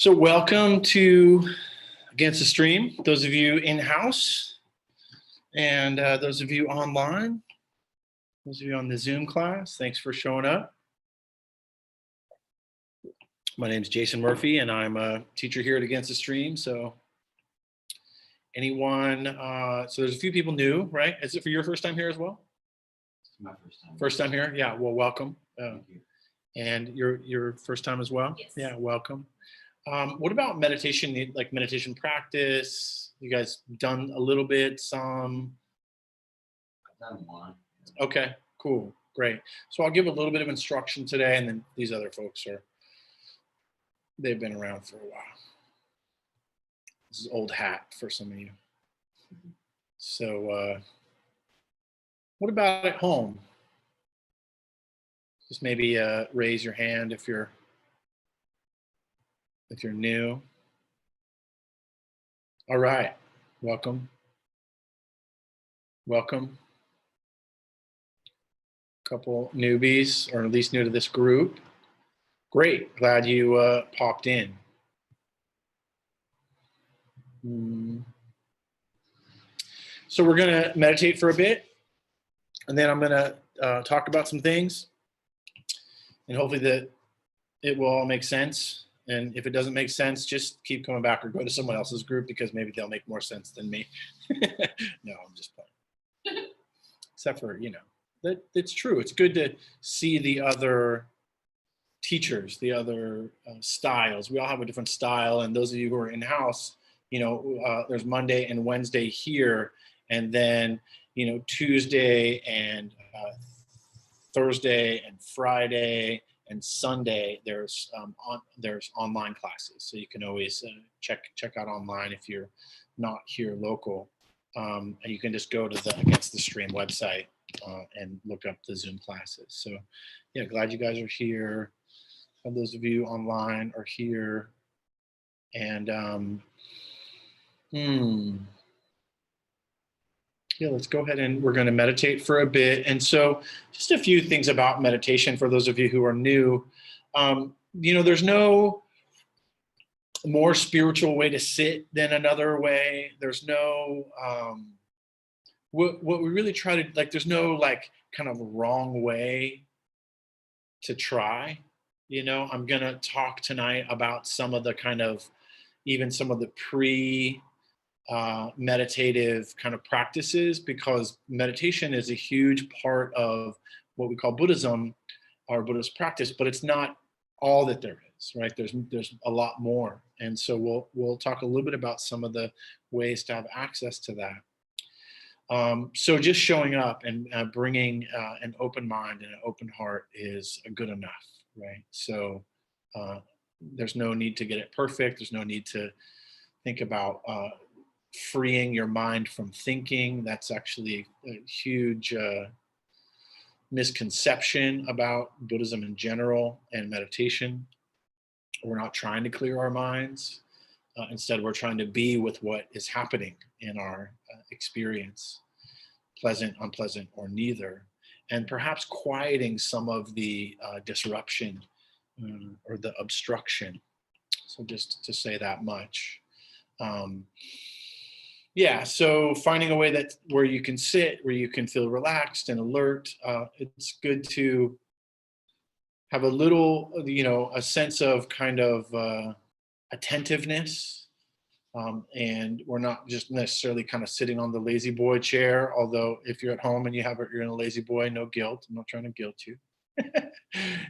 So welcome to Against the Stream, those of you in-house and those of you online, those of you on the Zoom class, thanks for showing up. My name is Jason Murphy and I'm a teacher here at Against the Stream. So anyone, so there's a few people new, right? Is it for your first time here as well? It's my first time. First time here? Yeah, well, welcome. Thank you. And your first time as well? Yes. Yeah, welcome. What about meditation, like meditation practice? You guys done a little bit, some? I've done one. Okay, cool, great. So I'll give a little bit of instruction today, and then these other folks they've been around for a while. This is old hat for some of you. So what about at home? Just maybe raise your hand if you're new. All right, welcome. Welcome. Couple newbies, or at least new to this group. Great, glad you popped in. So we're gonna meditate for a bit, and then I'm gonna talk about some things, and hopefully that it will all make sense. And if it doesn't make sense, just keep coming back or go to someone else's group because maybe they'll make more sense than me. No, I'm just playing. Except for, that it's true. It's good to see the other teachers, the other styles. We all have a different style. And those of you who are in-house, there's Monday and Wednesday here. And then, Tuesday and Thursday and Friday and Sunday, there's online classes, so you can always check out online if you're not here local, and you can just go to the Against the Stream website and look up the Zoom classes. So, yeah, glad you guys are here. And those of you online are here, and yeah, let's go ahead and we're going to meditate for a bit. And so just a few things about meditation for those of you who are new. There's no more spiritual way to sit than another way. There's no, what we really try to, there's no kind of wrong way to try. I'm going to talk tonight about some of the kind of, even some of the meditative kind of practices, because meditation is a huge part of what we call Buddhism or Buddhist practice, but it's not all that there is, right? There's a lot more. And so we'll talk a little bit about some of the ways to have access to that. So just showing up and bringing an open mind and an open heart is good enough, right? So there's no need to get it perfect. There's no need to think about freeing your mind from thinking. That's actually a huge misconception about Buddhism in general and meditation. We're not trying to clear our minds. Instead, we're trying to be with what is happening in our experience, pleasant, unpleasant, or neither, and perhaps quieting some of the disruption or the obstruction. So just to say that much. Yeah, so finding a way where you can sit, where you can feel relaxed and alert. It's good to have a little, a sense of kind of attentiveness. And we're not just necessarily kind of sitting on the lazy boy chair, although if you're at home and you're in a lazy boy, no guilt. I'm not trying to guilt you.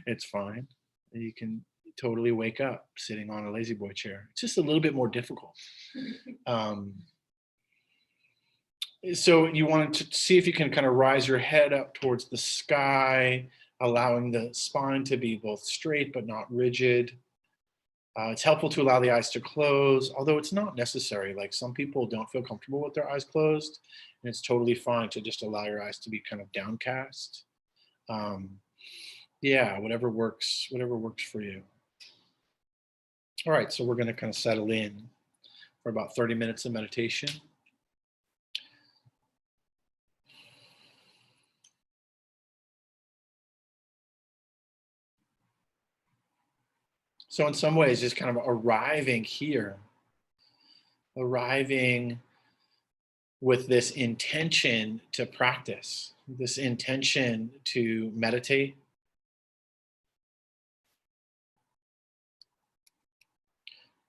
It's fine. You can totally wake up sitting on a lazy boy chair. It's just a little bit more difficult. So you want to see if you can kind of rise your head up towards the sky, allowing the spine to be both straight but not rigid. It's helpful to allow the eyes to close, although it's not necessary. Like some people don't feel comfortable with their eyes closed, and it's totally fine to just allow your eyes to be kind of downcast. Yeah, whatever works for you. All right, so we're going to kind of settle in for about 30 minutes of meditation. So in some ways, just kind of arriving here, arriving with this intention to practice, this intention to meditate,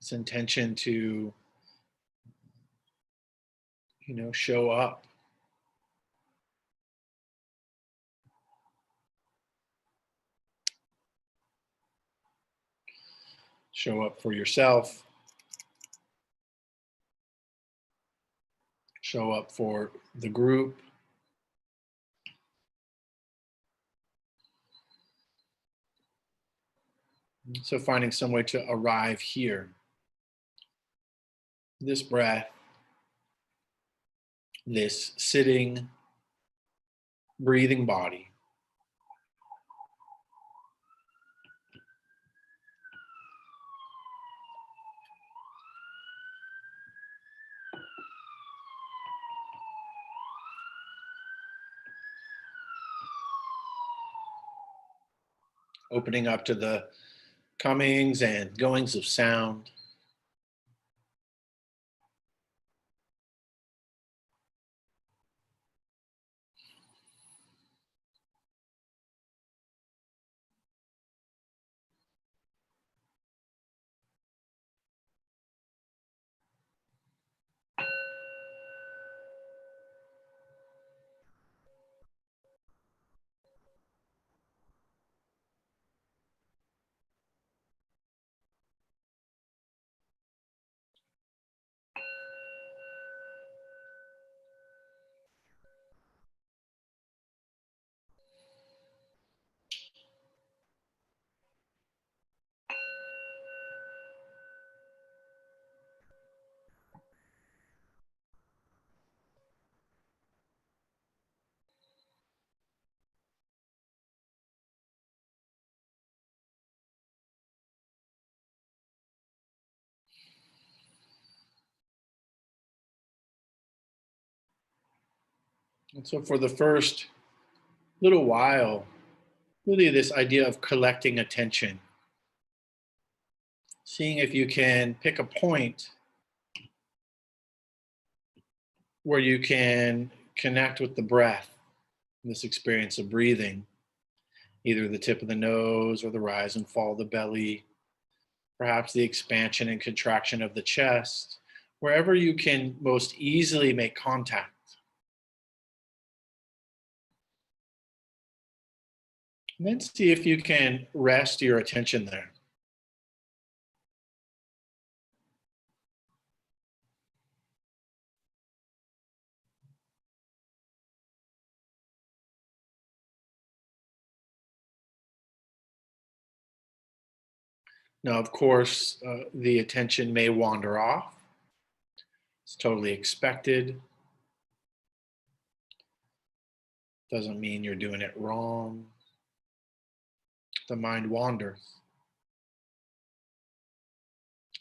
this intention to, show up. Show up for yourself. Show up for the group. So finding some way to arrive here. This breath, this sitting, breathing body. Opening up to the comings and goings of sound. And so for the first little while, really this idea of collecting attention, seeing if you can pick a point where you can connect with the breath, this experience of breathing, either the tip of the nose or the rise and fall of the belly, perhaps the expansion and contraction of the chest, wherever you can most easily make contact. And then see if you can rest your attention there. Now, of course, the attention may wander off. It's totally expected. Doesn't mean you're doing it wrong. The mind wanders.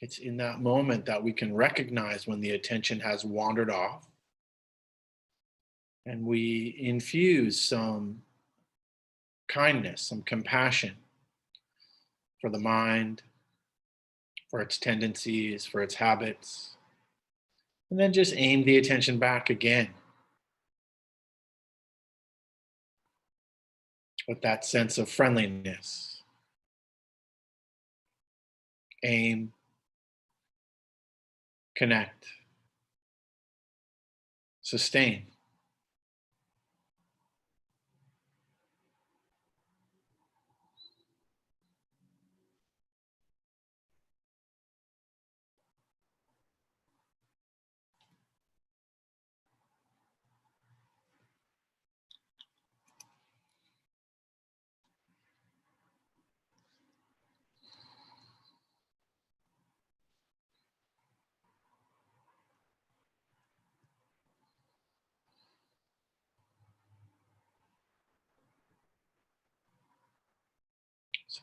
It's in that moment that we can recognize when the attention has wandered off, and we infuse some kindness, some compassion for the mind, for its tendencies, for its habits, and then just aim the attention back again with that sense of friendliness. Aim, connect, sustain.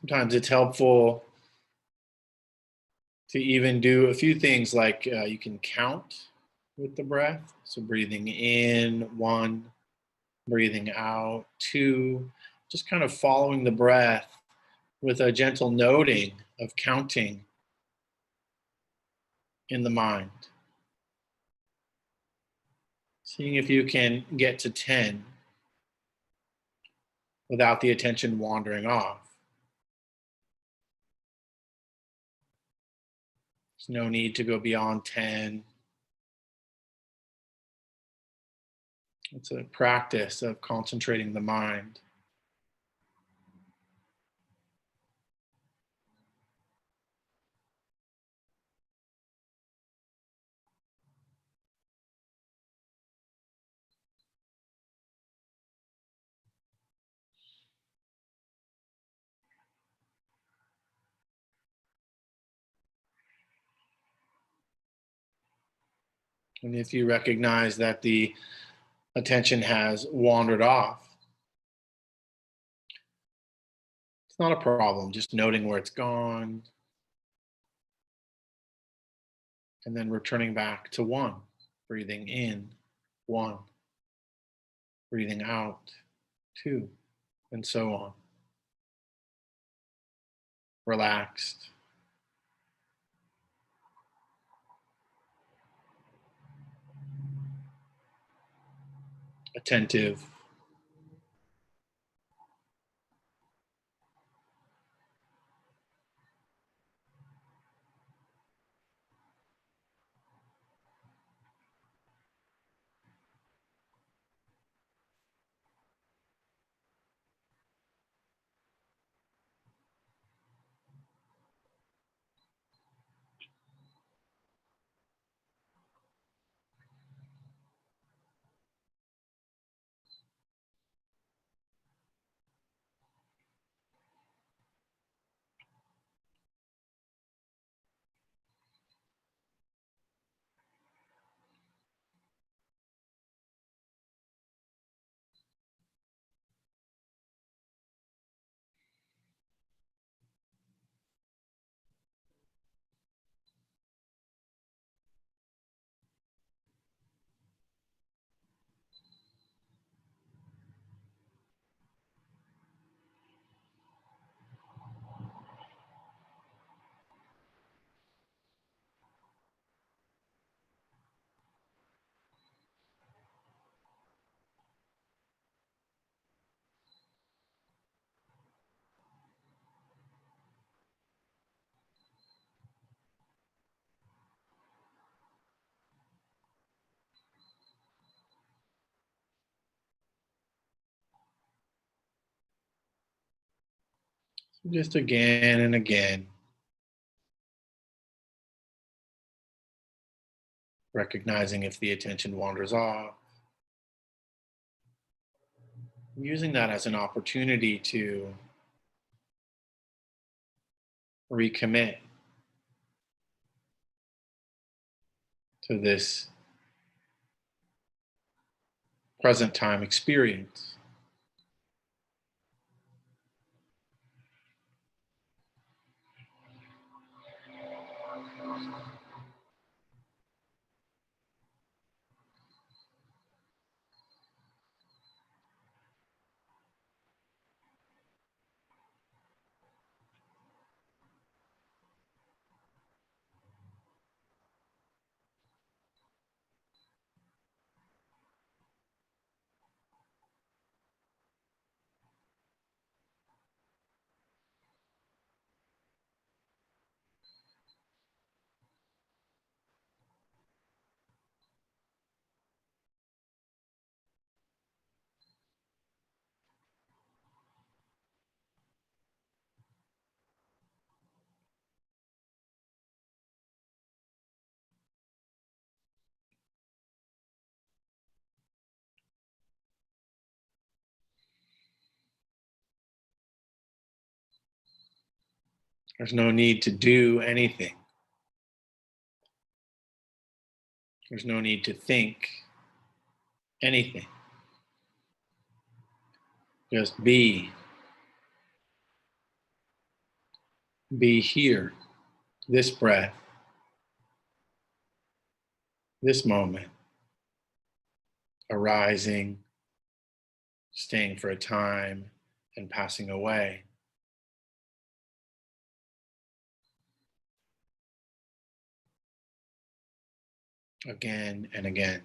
Sometimes it's helpful to even do a few things like you can count with the breath. So breathing in, 1, breathing out, 2, just kind of following the breath with a gentle noting of counting in the mind. Seeing if you can get to 10 without the attention wandering off. There's no need to go beyond 10. It's a practice of concentrating the mind. And if you recognize that the attention has wandered off, it's not a problem, just noting where it's gone and then returning back to 1, breathing in, 1, breathing out, 2, and so on. Relaxed. Attentive. Just again and again, recognizing if the attention wanders off, using that as an opportunity to recommit to this present time experience. There's no need to do anything. There's no need to think anything. Just be. Be here, this breath, this moment, arising, staying for a time, and passing away. again and again.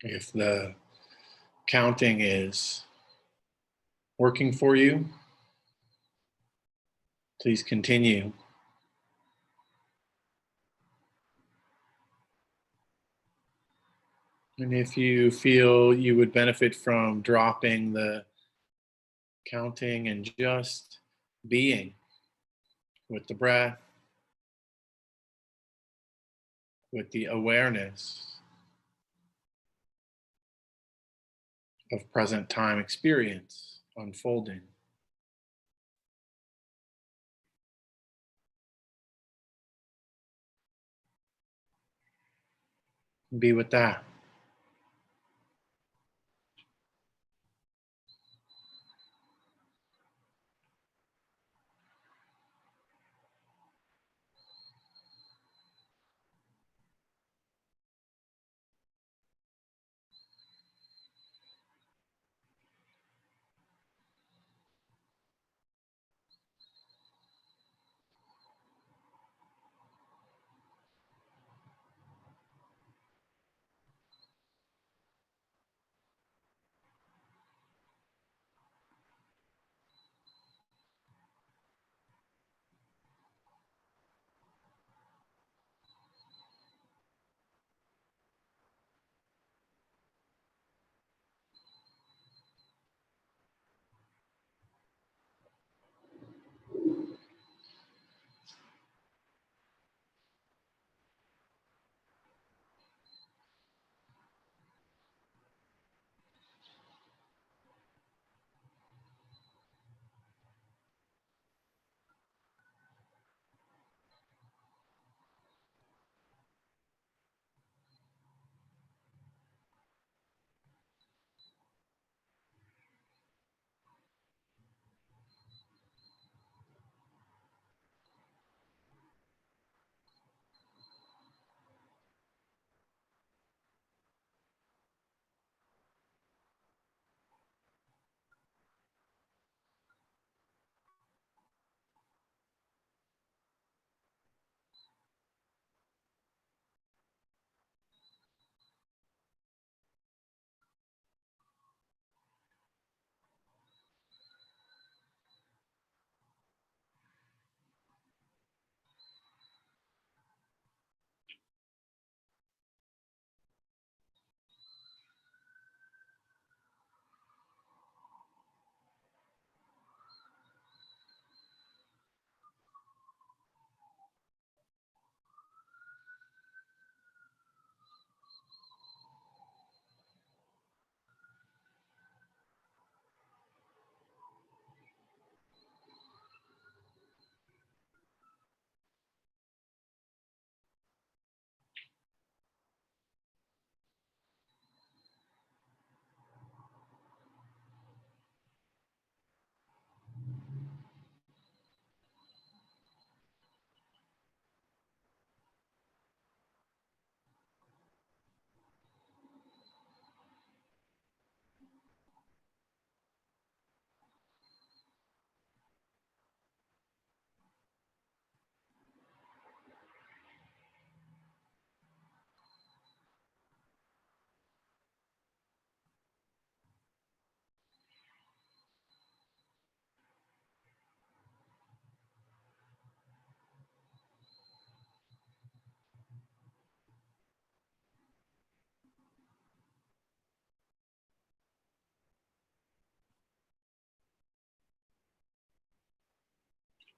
If the counting is working for you, please continue. And if you feel you would benefit from dropping the counting and just being with the breath, with the awareness of present time experience unfolding. Be with that.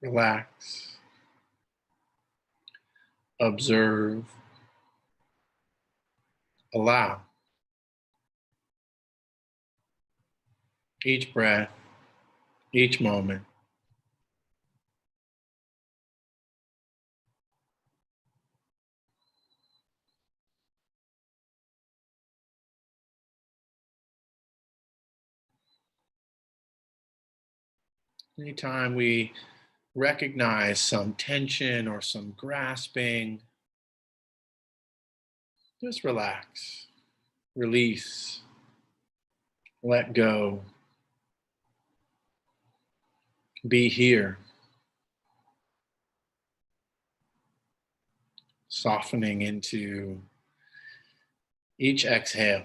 Relax, observe, allow. Each breath, each moment. Anytime we recognize some tension or some grasping, just relax, release, let go, be here, softening into each exhale.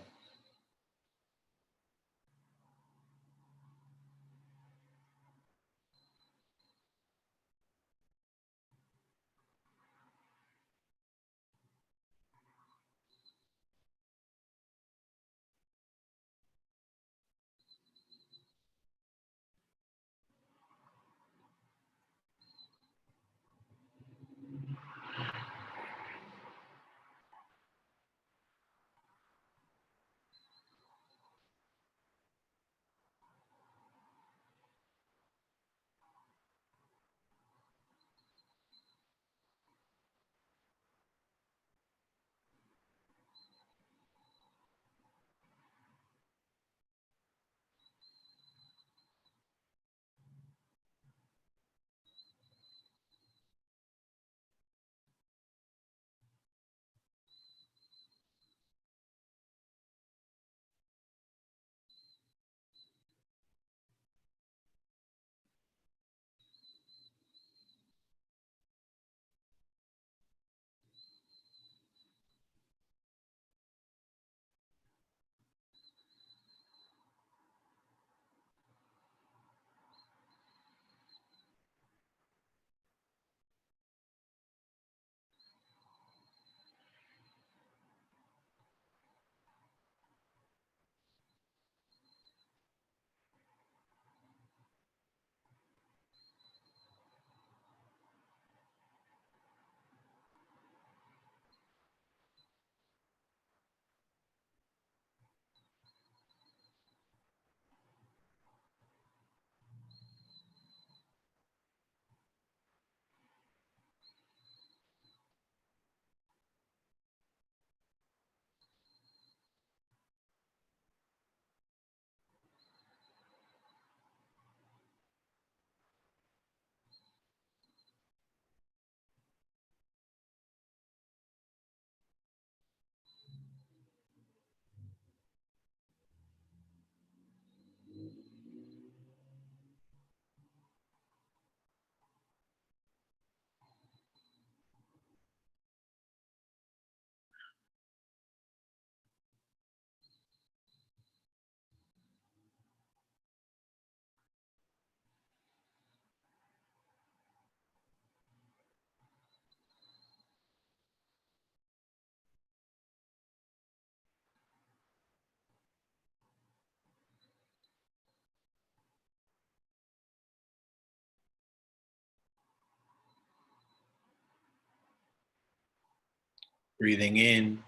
Breathing in.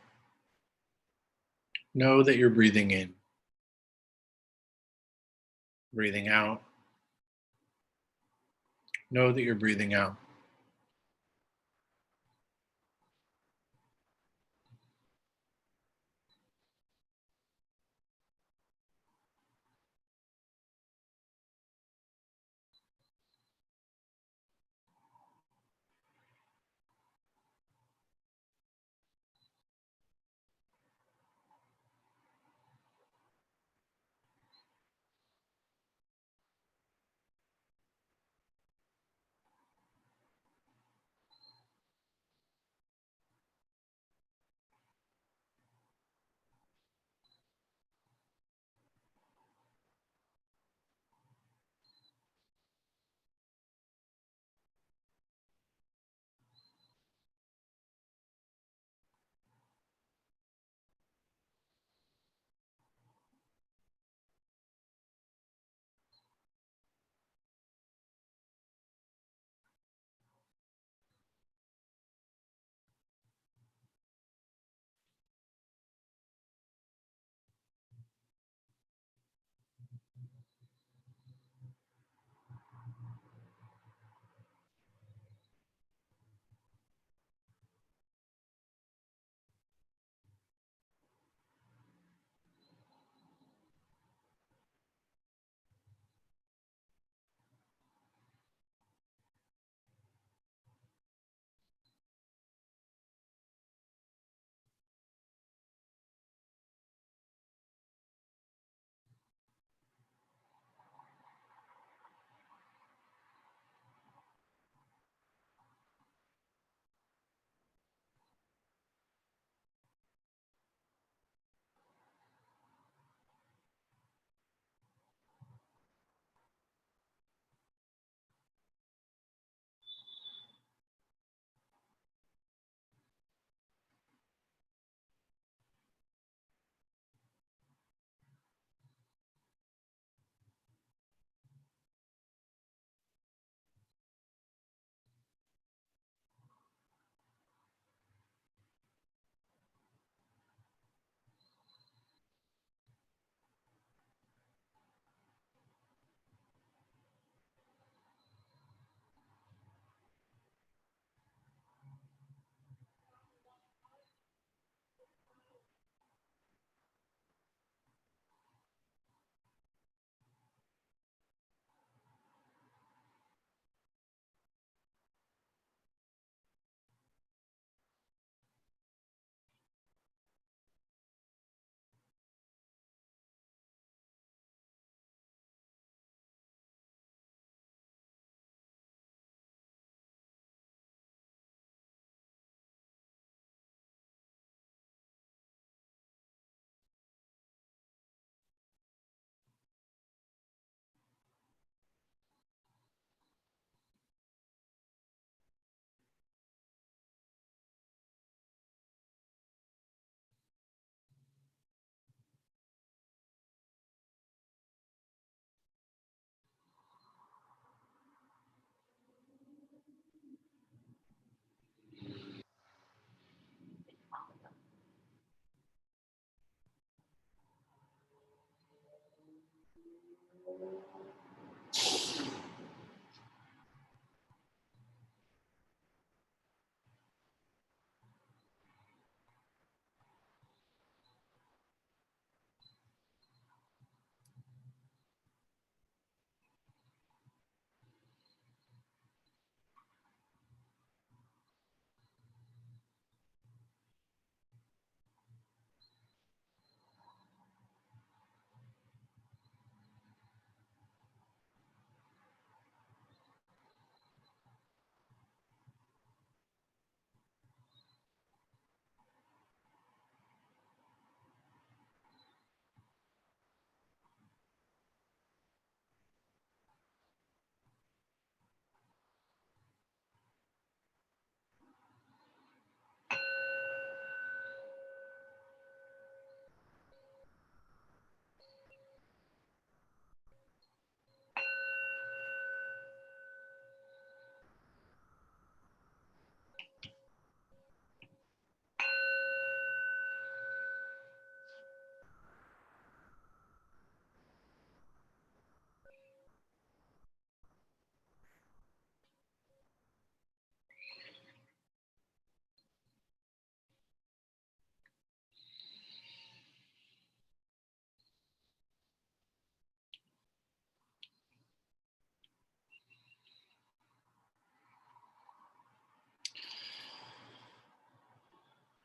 Know that you're breathing in. Breathing out. Know that you're breathing out.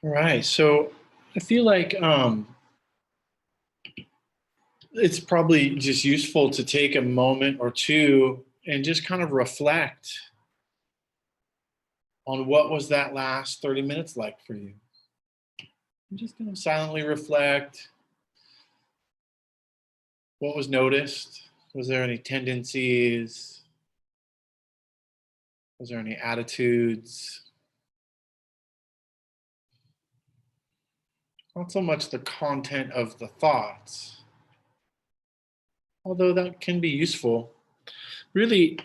All right. So I feel like it's probably just useful to take a moment or two and just kind of reflect on what was that last 30 minutes like for you. I'm just going to silently reflect. What was noticed? Was there any tendencies? Was there any attitudes? Not so much the content of the thoughts, although that can be useful. Really,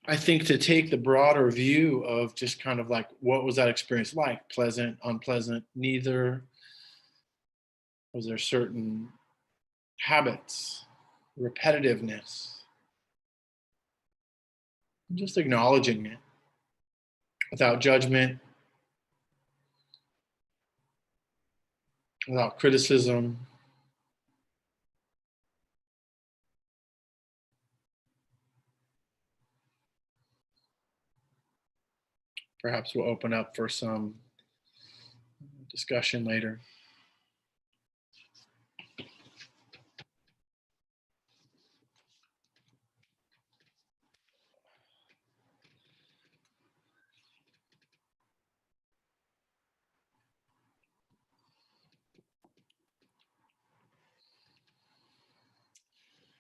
I think to take the broader view of just kind of like, what was that experience like? Pleasant, unpleasant, neither? Was there certain habits, repetitiveness? Just acknowledging it without judgment, without criticism. Perhaps we'll open up for some discussion later.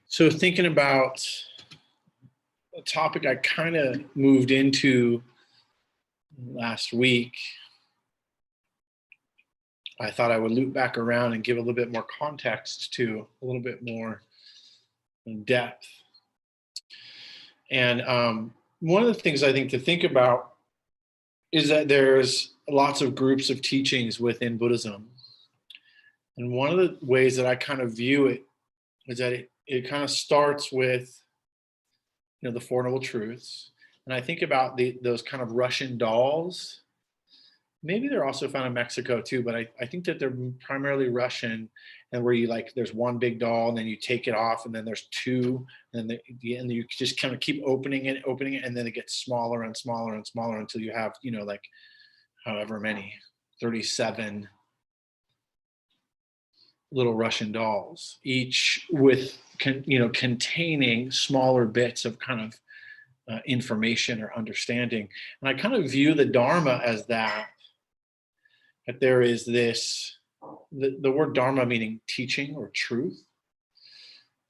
So thinking about a topic I kind of moved into last week, I thought I would loop back around and give a little bit more context to, a little bit more in depth. And one of the things I think to think about is that there's lots of groups of teachings within Buddhism. And one of the ways that I kind of view it is that it kind of starts with, the Four Noble Truths. And I think about those kind of Russian dolls. Maybe they're also found in Mexico too, but I think that they're primarily Russian, and where you like, there's one big doll and then you take it off and then there's two, and then you just kind of keep opening it, and then it gets smaller and smaller and smaller until you have, like however many, 37 little Russian dolls, each with, containing smaller bits of kind of information or understanding. And I kind of view the Dharma as that there is this, the word Dharma meaning teaching or truth,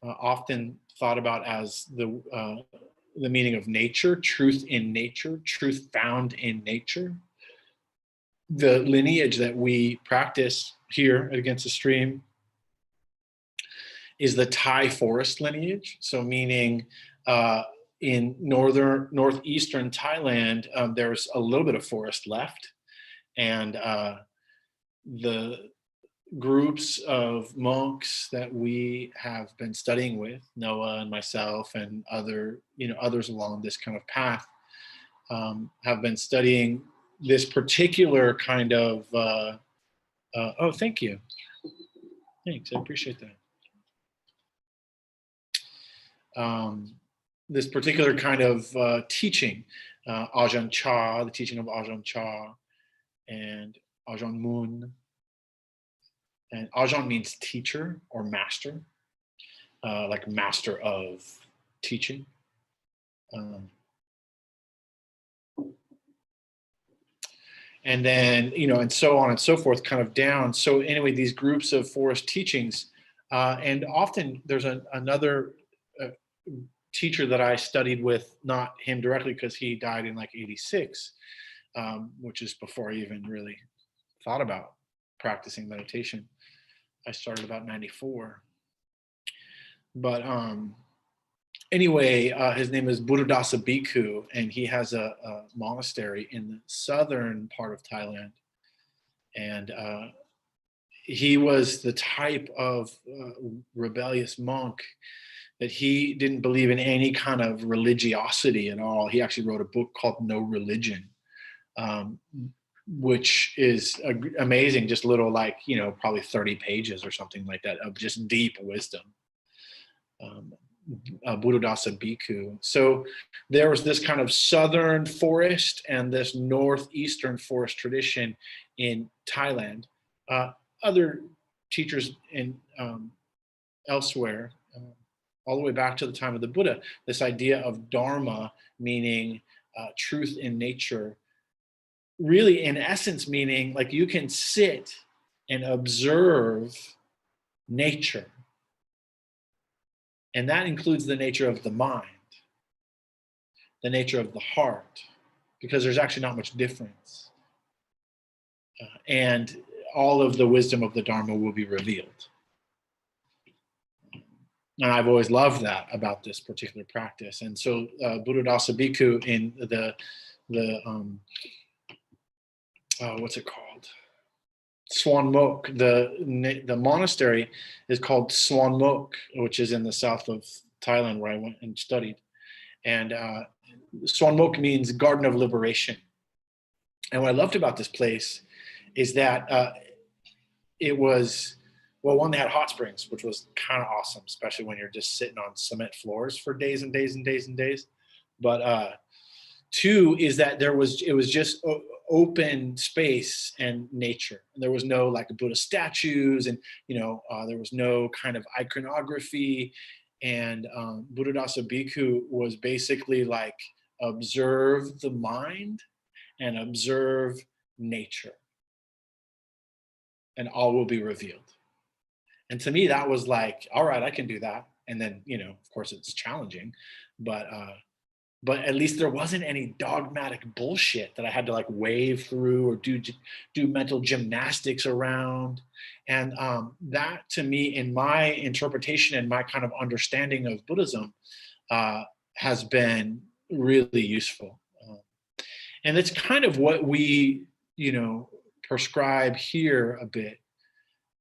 often thought about as the meaning of nature, truth in nature, truth found in nature. The lineage that we practice here at Against the Stream is the Thai forest lineage. So meaning in northeastern Thailand, there's a little bit of forest left. And the groups of monks that we have been studying with, Noah and myself and others along this kind of path, have been studying this particular kind of, oh, thank you. Thanks, I appreciate that. This particular kind of teaching, Ajahn Chah, the teaching of Ajahn Chah, and Ajahn Mun. And Ajahn means teacher or master, like master of teaching. And then, and so on and so forth, kind of down. So anyway, these groups of forest teachings, and often there's another teacher that I studied with, not him directly because he died in like 86, which is before I even really thought about practicing meditation. I started about 94. But anyway, his name is Dasa Biku, and he has a monastery in the southern part of Thailand. And he was the type of rebellious monk that he didn't believe in any kind of religiosity at all. He actually wrote a book called No Religion, which is amazing, just little, like, probably 30 pages or something like that of just deep wisdom. Dasa Biku. So there was this kind of southern forest and this northeastern forest tradition in Thailand. Other teachers in elsewhere, all the way back to the time of the Buddha, this idea of dharma, meaning truth in nature, really in essence meaning like you can sit and observe nature. And that includes the nature of the mind, the nature of the heart, because there's actually not much difference. And all of the wisdom of the Dharma will be revealed. And I've always loved that about this particular practice. And so Buddhadasa Bhikkhu in the what's it called? Swan Mok. The monastery is called Swan Mok, which is in the south of Thailand where I went and studied. And Swan Mok means Garden of Liberation. And what I loved about this place is that it was, well, one, they had hot springs, which was kind of awesome, especially when you're just sitting on cement floors for days and days and days and days. But two is that it was just open space and nature. And there was no like Buddha statues, and there was no kind of iconography. And Buddhadasa Bhikkhu was basically like observe the mind and observe nature, and all will be revealed. And to me, that was like, all right, I can do that. And then, of course, it's challenging, but at least there wasn't any dogmatic bullshit that I had to like wave through or do mental gymnastics around. And that, to me, in my interpretation and my kind of understanding of Buddhism, has been really useful. And it's kind of what we, prescribe here a bit.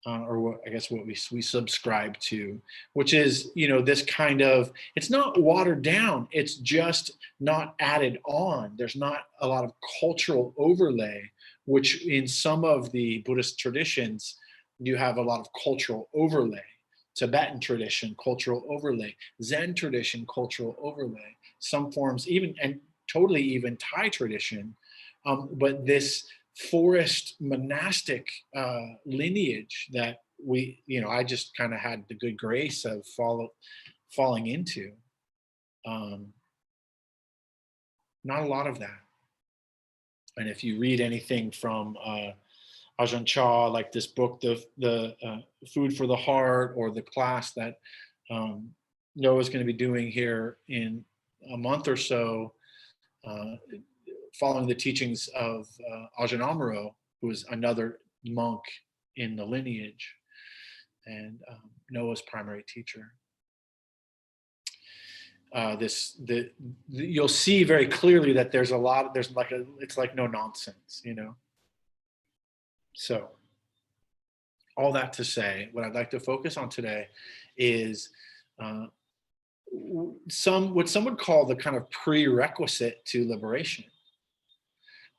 Or what I guess what we subscribe to, which is this kind of, it's not watered down, it's just not added on. There's not a lot of cultural overlay, which in some of the Buddhist traditions you have a lot of cultural overlay. Tibetan tradition, cultural overlay. Zen tradition, cultural overlay. Some forms even, and totally even Thai tradition, but this forest monastic lineage that I just kind of had the good grace of falling into. Not a lot of that. And if you read anything from Ajahn Chah, like this book, the Food for the Heart, or the class that Noah's going to be doing here in a month or so, following the teachings of Ajahn Amaro, who is another monk in the lineage, and Noah's primary teacher. You'll see very clearly that there's it's like no nonsense, So all that to say, what I'd like to focus on today is what some would call the kind of prerequisite to liberation.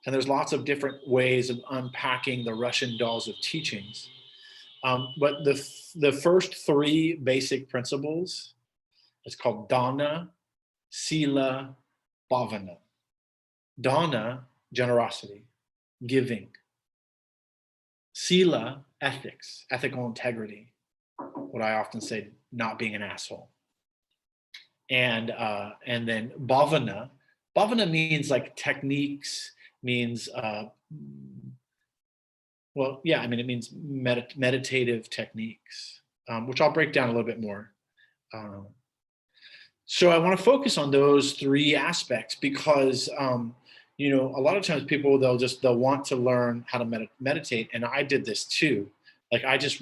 And there's lots of different ways of unpacking the Russian dolls of teachings. But the first three basic principles, it's called Dana, Sila, Bhavana. Dana, generosity, giving. Sila, ethics, ethical integrity. What I often say, not being an asshole. And then Bhavana. Bhavana means like techniques, means it means meditative techniques, which I'll break down a little bit more. So I want to focus on those three aspects because a lot of times people they'll want to learn how to meditate, and I did this too. Like I just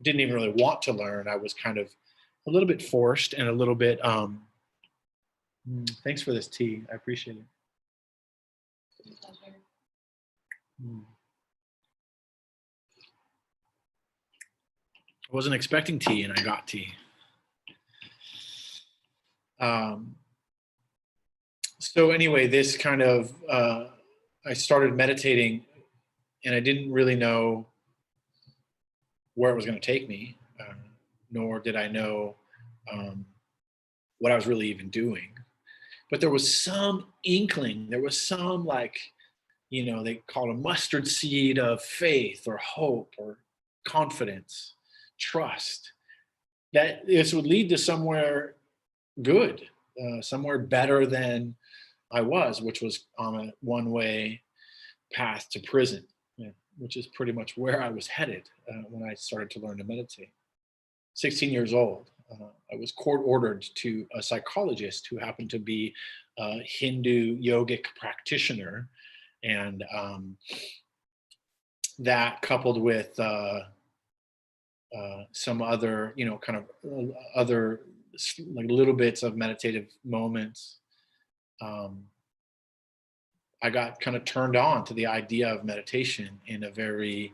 didn't even really want to learn. I was kind of a little bit forced and a little bit thanks for this tea, I appreciate it. I wasn't expecting tea, and I got tea. So anyway, this kind of, I started meditating, and I didn't really know where it was going to take me, nor did I know what I was really even doing. But there was some inkling, there was some like, they call it a mustard seed of faith or hope or confidence, trust, that this would lead to somewhere good, somewhere better than I was, which was on a one-way path to prison, which is pretty much where I was headed when I started to learn to meditate. 16 years old, I was court-ordered to a psychologist who happened to be a Hindu yogic practitioner, and that coupled with some other, kind of other like little bits of meditative moments, I got kind of turned on to the idea of meditation in a very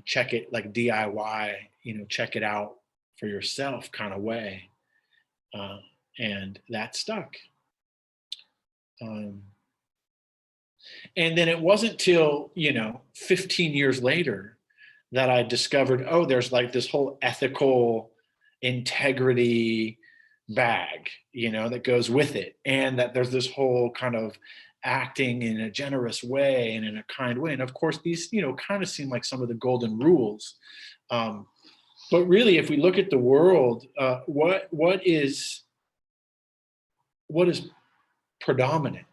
check it, like DIY, check it out for yourself kind of way. And that stuck. And then it wasn't till, 15 years later that I discovered, oh, there's like this whole ethical integrity bag, that goes with it. And that there's this whole kind of acting in a generous way and in a kind way. And of course, these, kind of seem like some of the golden rules. But really, if we look at the world, what is predominant?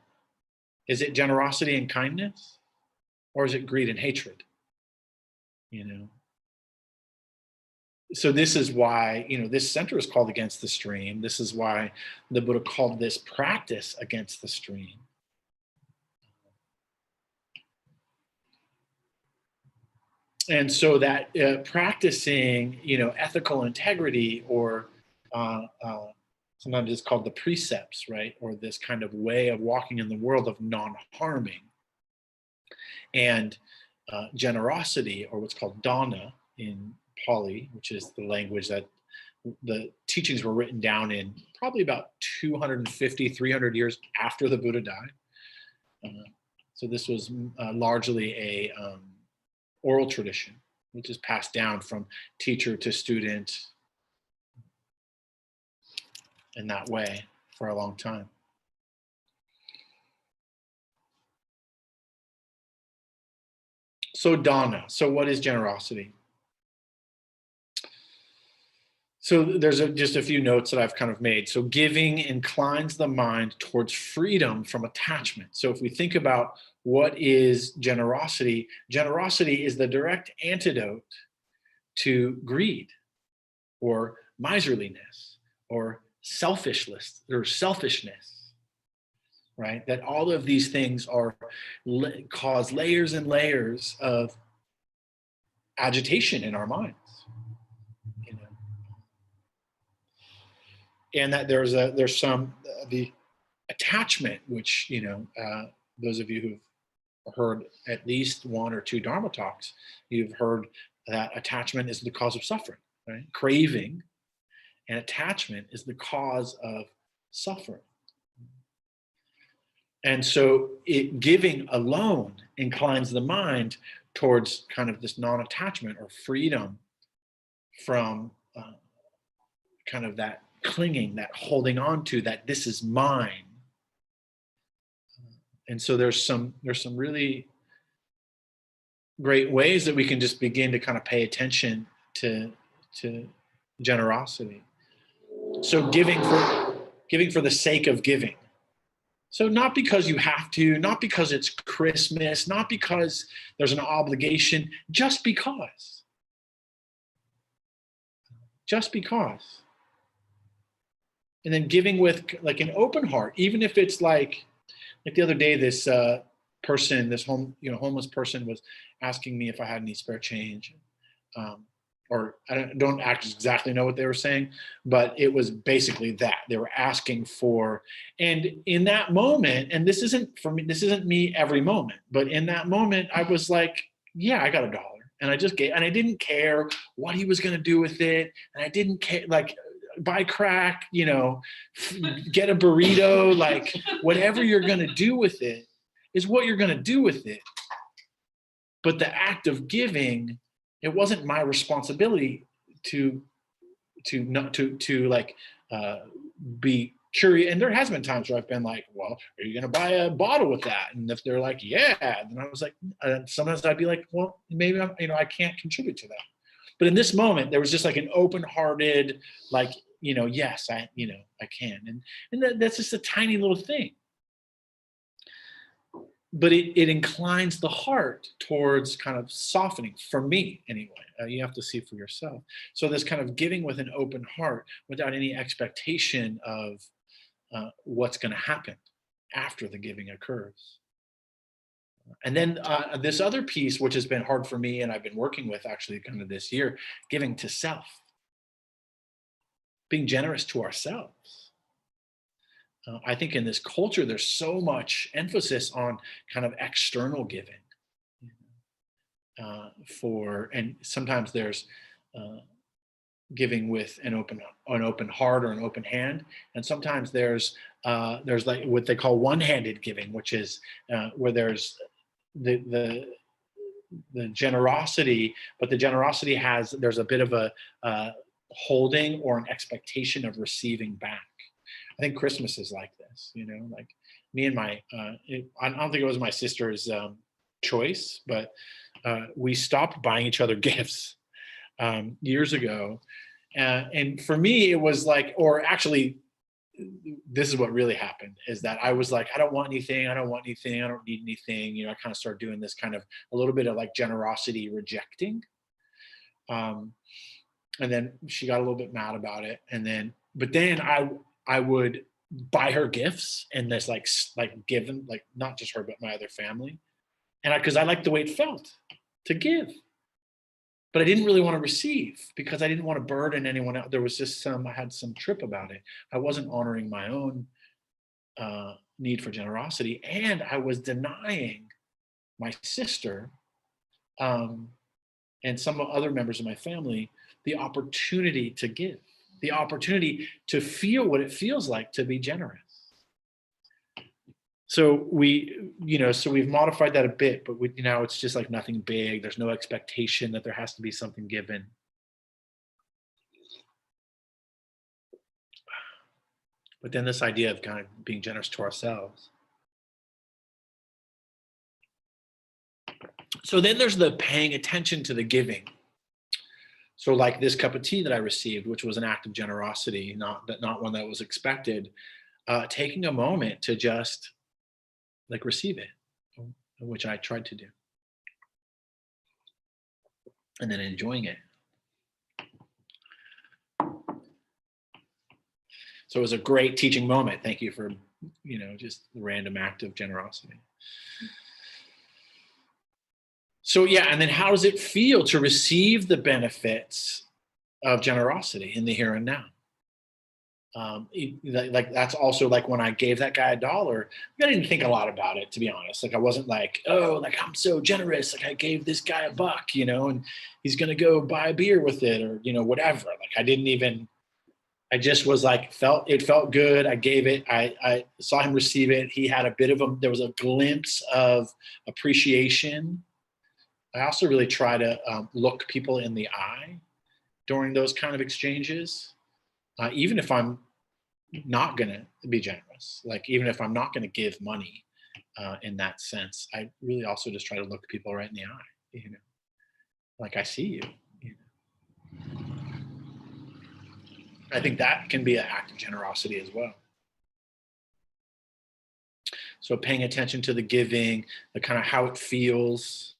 Is it generosity and kindness, or is it greed and hatred? So this is why, this center is called against the stream. This is why the Buddha called this practice against the stream. And so that practicing, ethical integrity, or sometimes it's called the precepts, right? Or this kind of way of walking in the world of non-harming, and generosity, or what's called dana in Pali, which is the language that the teachings were written down in probably about 250, 300 years after the Buddha died. So this was largely a oral tradition, which is passed down from teacher to student in that way for a long time. So dana. So what is generosity? So there's just a few notes that I've kind of made. So giving inclines the mind towards freedom from attachment. So if we think about what is generosity, generosity is the direct antidote to greed or miserliness or selfishness, right? That all of these things cause layers and layers of agitation in our minds. And that there's some the attachment, which those of you who've heard at least one or two Dharma talks, you've heard that attachment is the cause of suffering, right? Craving and attachment is the cause of suffering. And so giving alone inclines the mind towards kind of this non-attachment or freedom from kind of that clinging, that holding on to, that this is mine. And so there's some really great ways that we can just begin to kind of pay attention to generosity. So giving for the sake of giving. So not because you have to, not because it's Christmas, not because there's an obligation, just because. Just because. And then giving with like an open heart, even if it's like the other day, this person, this homeless person was asking me if I had any spare change, or I don't exactly know what they were saying, but it was basically that they were asking for. And in that moment, and this isn't me every moment, but in that moment, I was like, yeah, I got $1, and I just gave, and I didn't care what he was going to do with it, and I didn't care like. Buy crack, get a burrito, like whatever you're going to do with it is what you're going to do with it. But the act of giving, it wasn't my responsibility to be curious. And there has been times where I've been like, well, are you going to buy a bottle with that? And if they're like, yeah, then I was like, sometimes I'd be like, well, maybe I can't contribute to that. But in this moment, there was just like an open-hearted, like, yes, I can. And that's just a tiny little thing. But it inclines the heart towards kind of softening, for me anyway. You have to see for yourself. So this kind of giving with an open heart without any expectation of what's going to happen after the giving occurs. And then this other piece, which has been hard for me and I've been working with actually kind of this year, giving to self, being generous to ourselves. I think in this culture, there's so much emphasis on kind of external giving and sometimes there's giving with an open heart or an open hand. And sometimes there's like what they call one-handed giving, which is where there's the generosity, but the generosity there's a bit of a holding or an expectation of receiving back. I think Christmas is like this, like me and I don't think it was my sister's choice, but we stopped buying each other gifts years ago. And for me, it was like, or actually, this is what really happened, is that I was like, I don't want anything. I don't need anything. I kind of started doing this kind of a little bit of like generosity rejecting. And then she got a little bit mad about it. But then I would buy her gifts and this like give them, like not just her, but my other family. And because I liked the way it felt to give. But I didn't really want to receive because I didn't want to burden anyone else. There was just I had some trip about it. I wasn't honoring my own need for generosity. And I was denying my sister and some other members of my family the opportunity to give, the opportunity to feel what it feels like to be generous. So we've modified that a bit, but now it's just like nothing big. There's no expectation that there has to be something given. But then this idea of kind of being generous to ourselves. So then there's the paying attention to the giving. So like this cup of tea that I received, which was an act of generosity, not one that was expected, taking a moment to just like receive it, which I tried to do. And then enjoying it. So it was a great teaching moment. Thank you for, just the random act of generosity. So yeah, and then how does it feel to receive the benefits of generosity in the here and now? Like that's also like when I gave that guy $1, I didn't think a lot about it, to be honest. Like I wasn't like, oh, like I'm so generous. Like I gave this guy $1, and he's going to go buy a beer with it or, whatever. Like I just was like, it felt good. I gave it. I saw him receive it. He had there was a glimpse of appreciation. I also really try to look people in the eye during those kind of exchanges. Even if I'm not going to be generous, like even if I'm not going to give money in that sense, I really also just try to look people right in the eye, like I see you. I think that can be an act of generosity as well. So paying attention to the giving, the kind of how it feels.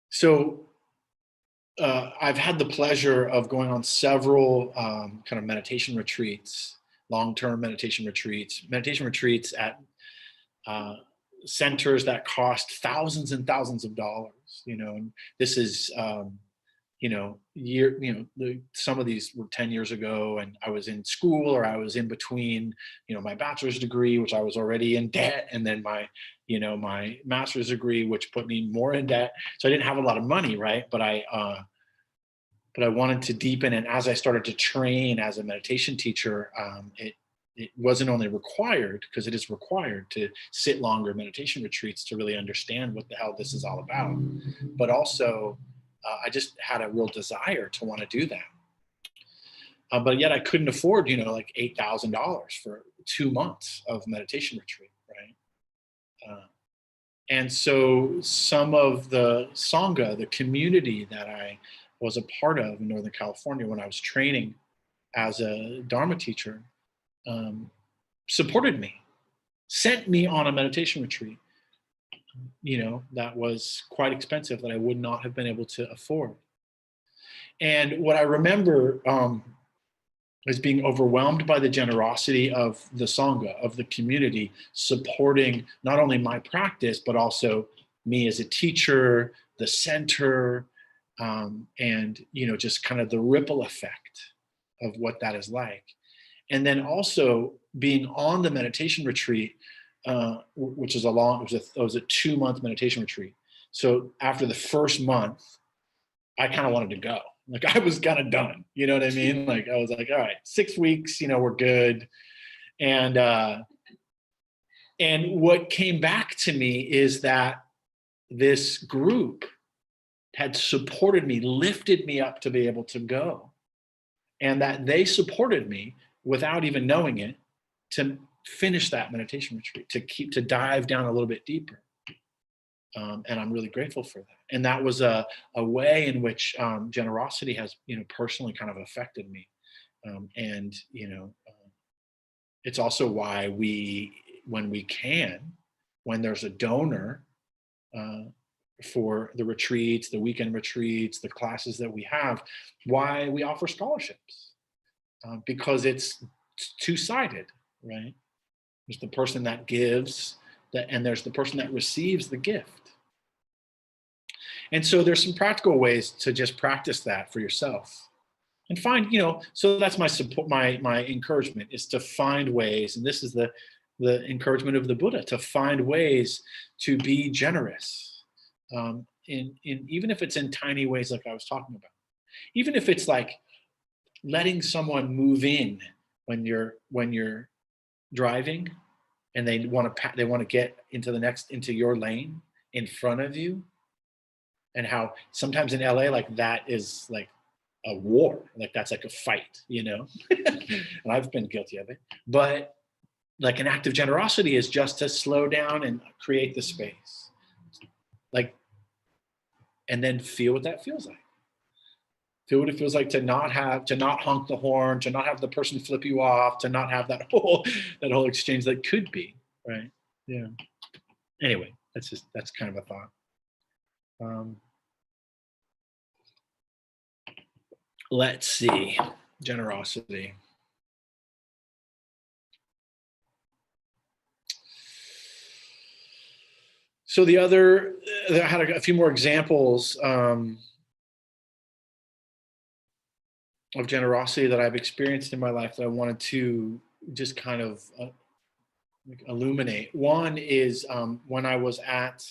So I've had the pleasure of going on several kind of meditation retreats, long-term meditation retreats at centers that cost thousands and thousands of dollars, and this is, some of these were 10 years ago and I was in school or I was in between, my bachelor's degree, which I was already in debt. And then my master's degree, which put me more in debt. So I didn't have a lot of money. Right. But I wanted to deepen. And as I started to train as a meditation teacher, it wasn't only required, because it is required to sit longer meditation retreats to really understand what the hell this is all about, but also I just had a real desire to want to do that. But yet I couldn't afford, like $8,000 for 2 months of meditation retreat, right? And so some of the Sangha, the community that I was a part of in Northern California when I was training as a Dharma teacher, supported me, sent me on a meditation retreat, that was quite expensive, that I would not have been able to afford. And what I remember is being overwhelmed by the generosity of the Sangha, of the community, supporting not only my practice, but also me as a teacher, the center, and just kind of the ripple effect of what that is like. And then also being on the meditation retreat, which is it was a 2-month meditation retreat. So after the first month, I kind of wanted to go. Like, I was kind of done, you know what I mean? Like, I was like, all right, 6 weeks, we're good. And what came back to me is that this group had supported me, lifted me up to be able to go. And that they supported me without even knowing it to finish that meditation retreat, to dive down a little bit deeper. And I'm really grateful for that. And that was a way in which generosity has, personally kind of affected me. And it's also why when there's a donor for the retreats, the weekend retreats, the classes that we have, why we offer scholarships, because it's two-sided, right? There's the person that gives, and there's the person that receives the gift. And so there's some practical ways to just practice that for yourself and find, so that's my support, my encouragement is to find ways. And this is the encouragement of the Buddha, to find ways to be generous. In even if it's in tiny ways, like I was talking about, even if it's like letting someone move in when you're driving and they want to get into your lane in front of you. And how sometimes in LA, like that is like a war, like that's like a fight, and I've been guilty of it. But like an act of generosity is just to slow down and create the space, like, and then feel what that feels like. Feel what it feels like to not honk the horn, to not have the person flip you off, to not have that whole exchange that could be, right? Yeah. Anyway, that's kind of a thought. Let's see, generosity. So I had a few more examples of generosity that I've experienced in my life that I wanted to just kind of illuminate. One is when I was at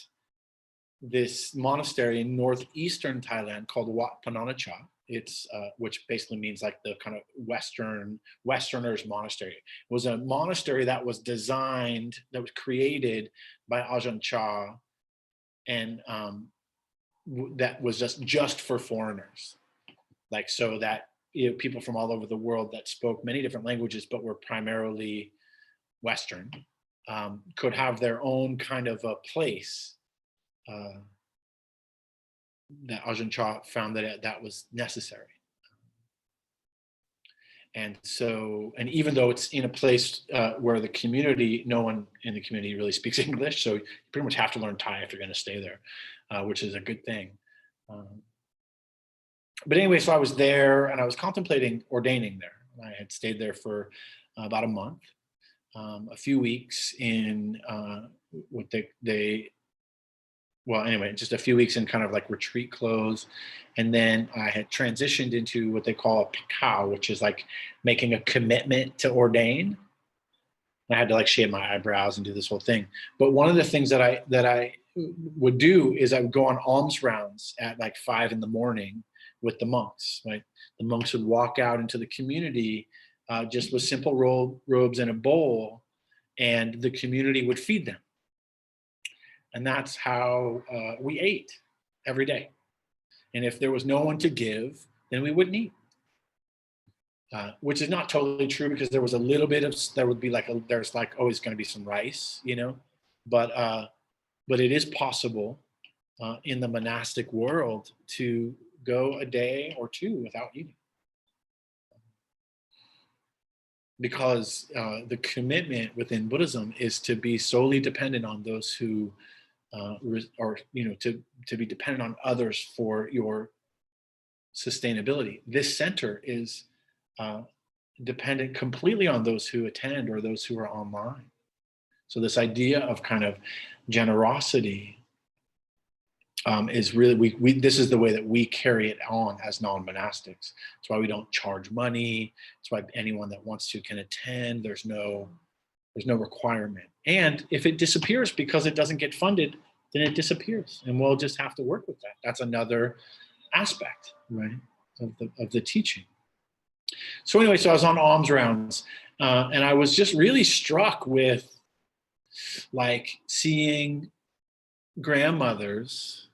this monastery in northeastern Thailand called Wat Pananacha. It's which basically means like the kind of Westerners monastery. It was a monastery that was created by Ajahn Chah, and that was just for foreigners, like so that people from all over the world that spoke many different languages but were primarily Western could have their own kind of a place. That Ajahn Chah found that was necessary. And so, and even though it's in a place where no one in the community really speaks English, so you pretty much have to learn Thai if you're going to stay there, which is a good thing. But anyway, so I was there and I was contemplating ordaining there. I had stayed there for about a month, a few weeks in what just a few weeks in kind of like retreat clothes. And then I had transitioned into what they call a pakao, which is like making a commitment to ordain. I had to like shave my eyebrows and do this whole thing. But one of the things that I would do is I would go on alms rounds at like 5 a.m. with the monks, right? The monks would walk out into the community just with simple robes and a bowl, and the community would feed them. And that's how we ate every day. And if there was no one to give, then we wouldn't eat. Which is not totally true, because there was a little bit of, there would be like, there's like always going to be some rice, but it is possible in the monastic world to go a day or two without eating. Because the commitment within Buddhism is to be solely dependent on those who or to be dependent on others for your sustainability. This center is dependent completely on those who attend or those who are online. So this idea of kind of generosity is really, this is the way that we carry it on as non-monastics. That's why we don't charge money. That's why anyone that wants to can attend. There's no requirement. And if it disappears because it doesn't get funded, then it disappears, and we'll just have to work with that. That's another aspect, right, of the teaching. So anyway, so I was on alms rounds, and I was just really struck with like seeing grandmothers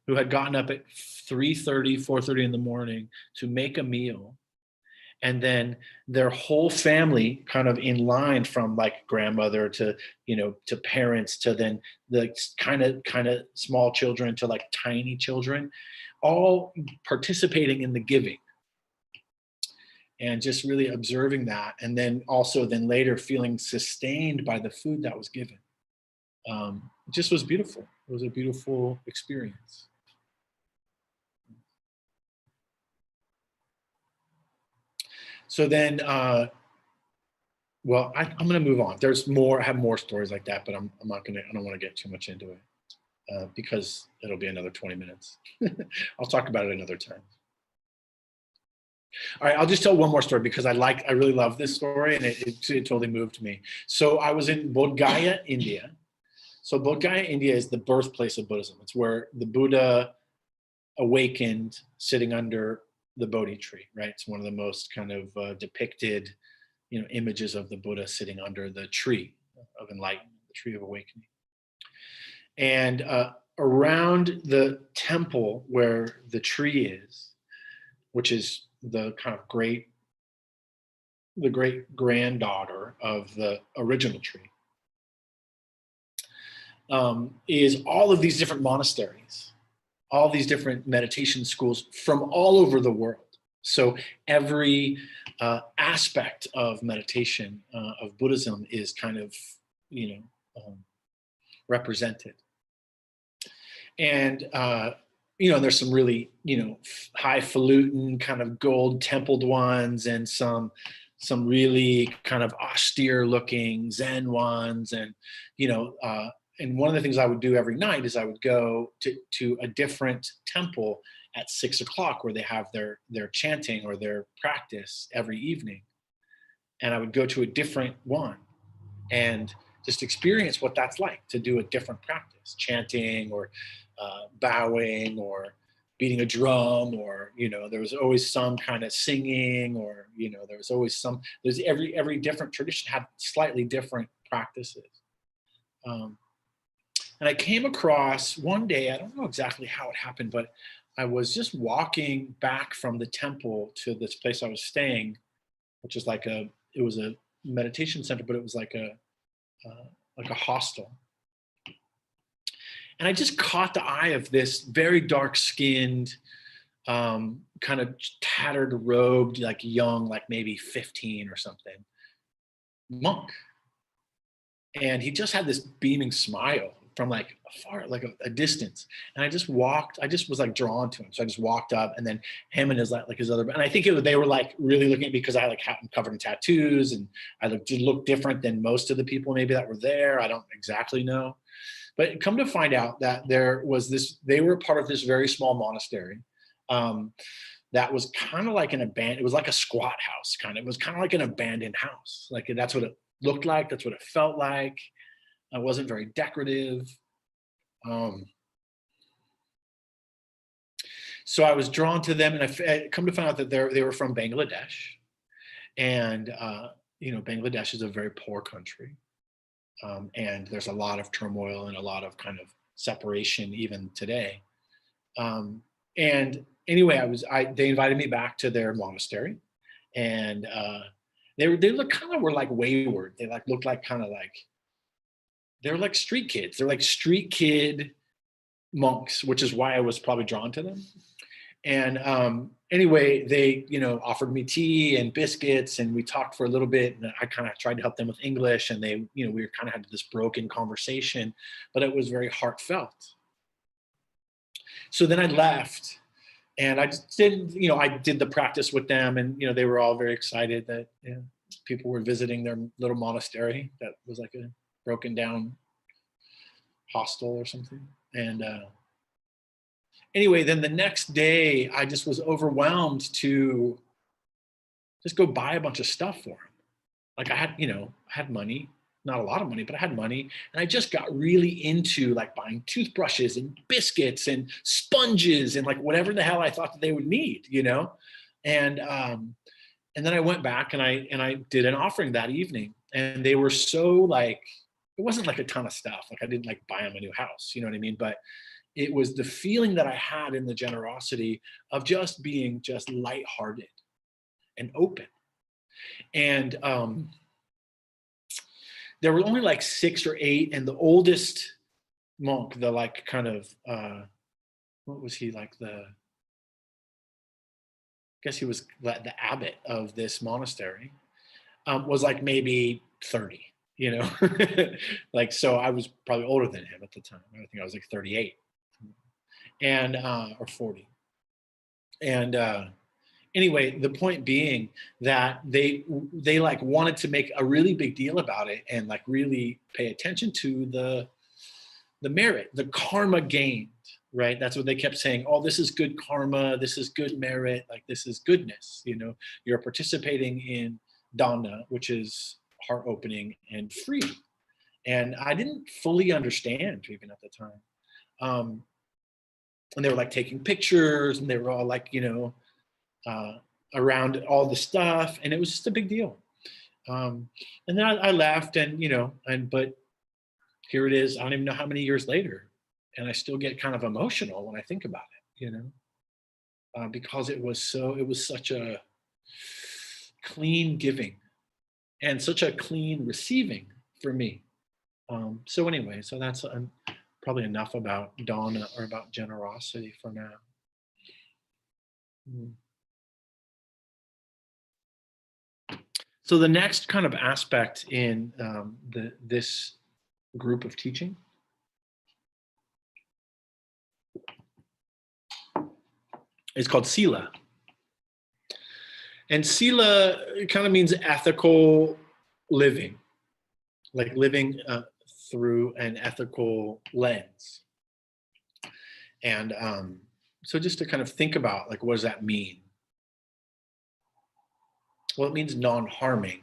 who had gotten up at 3:30, 4:30 in the morning to make a meal. And then their whole family kind of in line, from like grandmother to, to parents, to then the kind of small children to like tiny children, all participating in the giving. And just really observing that. And then also then later feeling sustained by the food that was given. It just was beautiful. It was a beautiful experience. So then, I'm going to move on. There's more, I have more stories like that, but I don't want to get too much into it because it'll be another 20 minutes. I'll talk about it another time. All right, I'll just tell one more story because I really love this story, and it totally moved me. So I was in Bodh Gaya, India. So Bodh Gaya, India is the birthplace of Buddhism. It's where the Buddha awakened sitting under the Bodhi tree, right? It's one of the most kind of depicted, images of the Buddha sitting under the tree of enlightenment, the tree of awakening. And around the temple where the tree is, which is the kind of great granddaughter of the original tree, is all of these different monasteries, all these different meditation schools from all over the world. So every aspect of meditation of Buddhism is kind of, represented. And, there's some really, highfalutin kind of gold templed ones, and some really kind of austere looking Zen ones. And, and one of the things I would do every night is I would go to a different temple at 6 o'clock where they have their chanting or their practice every evening. And I would go to a different one and just experience what that's like to do a different practice, chanting or bowing or beating a drum, or, there was always some kind of singing, or, there was always there's every different tradition had slightly different practices. And I came across one day, I don't know exactly how it happened, but I was just walking back from the temple to this place I was staying, which is it was a meditation center, but it was like a hostel. And I just caught the eye of this very dark-skinned, kind of tattered robed, like young, like maybe 15 or something, monk. And he just had this beaming smile from like afar, like a distance. And I just was like drawn to him. So I just walked up, and then him and his other, and I think they were like really looking at me because I like had covered in tattoos, and I looked different than most of the people maybe that were there. I don't exactly know. But come to find out that they were part of this very small monastery that was kind of like it was like a squat house, it was kind of like an abandoned house. Like that's what it looked like. That's what it felt like. It wasn't very decorative. So I was drawn to them, and I come to find out that they were from Bangladesh. And, Bangladesh is a very poor country. And there's a lot of turmoil and a lot of kind of separation even today. And anyway, they invited me back to their monastery, and they look kind of were like wayward. They looked like kind of like they're like street kids. They're like street kid monks, which is why I was probably drawn to them. And anyway, they offered me tea and biscuits, and we talked for a little bit. And I kind of tried to help them with English, and they, we were kind of had this broken conversation, but it was very heartfelt. So then I left, and I just didn't, I did the practice with them, and they were all very excited that people were visiting their little monastery that was like a broken down hostel or something. And anyway, then the next day I just was overwhelmed to just go buy a bunch of stuff for him. Like I had money, not a lot of money, but I had money. And I just got really into like buying toothbrushes and biscuits and sponges and like whatever the hell I thought that they would need, And then I went back and I did an offering that evening, and they were so like, it wasn't like a ton of stuff. Like I didn't like buy them a new house, you know what I mean? But it was the feeling that I had in the generosity of just being just lighthearted and open. And there were only like 6 or 8, and the oldest monk, the like kind of what was he like I guess he was the abbot of this monastery, was like maybe 30, like, so I was probably older than him at the time. I think I was like 38 and or 40. And anyway, the point being that they like wanted to make a really big deal about it and like really pay attention to the merit, the karma gained, right? That's what they kept saying. Oh, this is good karma. This is good merit. Like this is goodness. You're participating in dana, which is heart opening and free. And I didn't fully understand even at the time. And they were like taking pictures, and they were all like, around all the stuff, and it was just a big deal. And then I left, and but here it is. I don't even know how many years later, and I still get kind of emotional when I think about it, because it was such a clean giving and such a clean receiving for me. So anyway, so that's probably enough about dana or about generosity for now. So the next kind of aspect in this group of teaching is called Sila. And Sila kind of means ethical living, like living through an ethical lens. And so just to kind of think about, like, what does that mean? Well, it means non-harming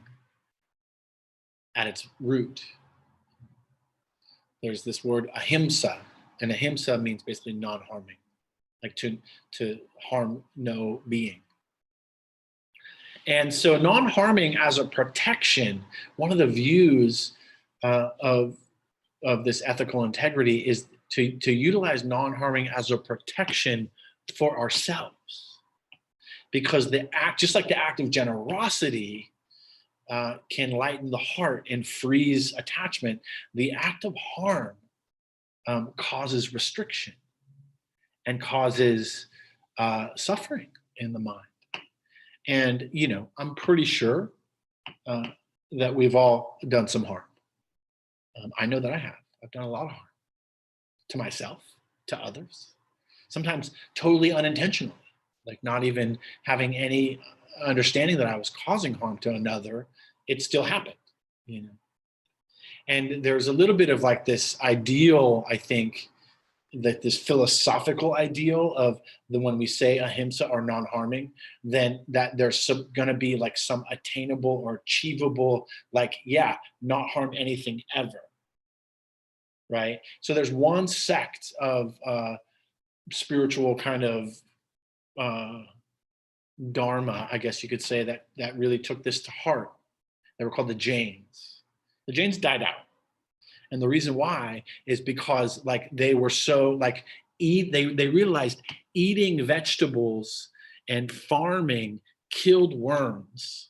at its root. There's this word ahimsa, and ahimsa means basically non-harming, like to harm no being. And so non-harming as a protection, one of the views of this ethical integrity is to utilize non-harming as a protection for ourselves. Because the act, just like the act of generosity can lighten the heart and freeze attachment, the act of harm causes restriction and causes suffering in the mind. And, I'm pretty sure that we've all done some harm. I know that I have. I've done a lot of harm to myself, to others, sometimes totally unintentionally, like not even having any understanding that I was causing harm to another. It still happened, And there's a little bit of like this ideal, I think, that this philosophical ideal of when we say ahimsa or non-harming, then that there's going to be like some attainable or achievable, like, not harm anything ever. Right? So there's one sect of spiritual kind of Dharma, I guess you could say, that really took this to heart. They were called the Jains. The Jains died out. And the reason why is because like they were so like they realized eating vegetables and farming killed worms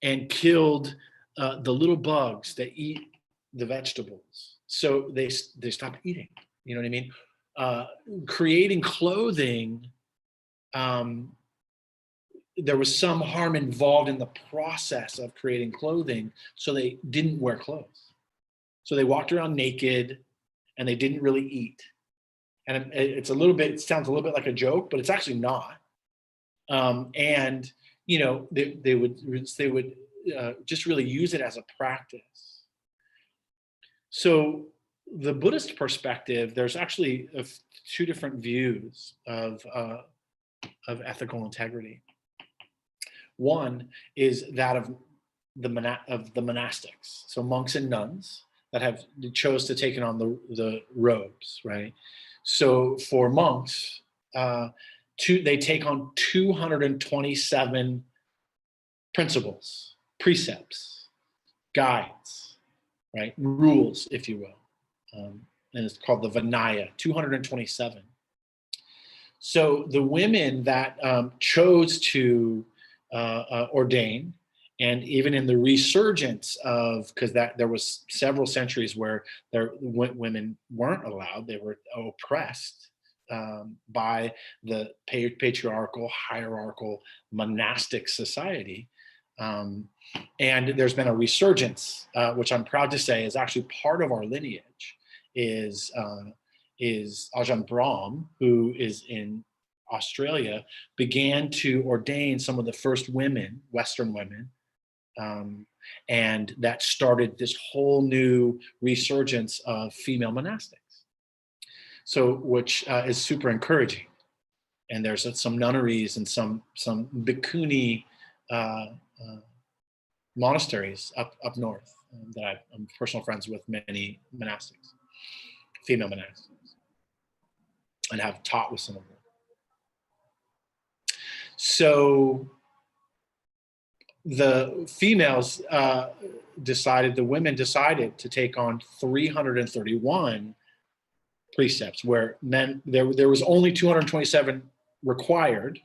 and killed the little bugs that eat the vegetables. So they stopped eating. You know what I mean? Creating clothing, there was some harm involved in the process of creating clothing, so they didn't wear clothes. So they walked around naked, and they didn't really eat. And it sounds a little bit like a joke, but it's actually not. And you know, they would just really use it as a practice. So the Buddhist perspective, there's actually two different views of ethical integrity. One is that of the monastics, so monks and nuns that chose to take on the robes, right? So for monks, they take on 227 principles, precepts, guides, right? Rules, if you will. And it's called the Vinaya, 227. So the women that chose to ordain, and even in the resurgence of, because there was several centuries where women weren't allowed, they were oppressed by the patriarchal, hierarchical, monastic society. And there's been a resurgence, which I'm proud to say is actually part of our lineage, is Ajahn Brahm, who is in Australia, began to ordain some of the first women, Western women, and that started this whole new resurgence of female monastics. So, which is super encouraging. And there's some nunneries and some bhikkhuni monasteries up north that I'm personal friends with many monastics, female monastics, and have taught with some of them. So the females the women decided to take on 331 precepts, where men, there was only 227 required.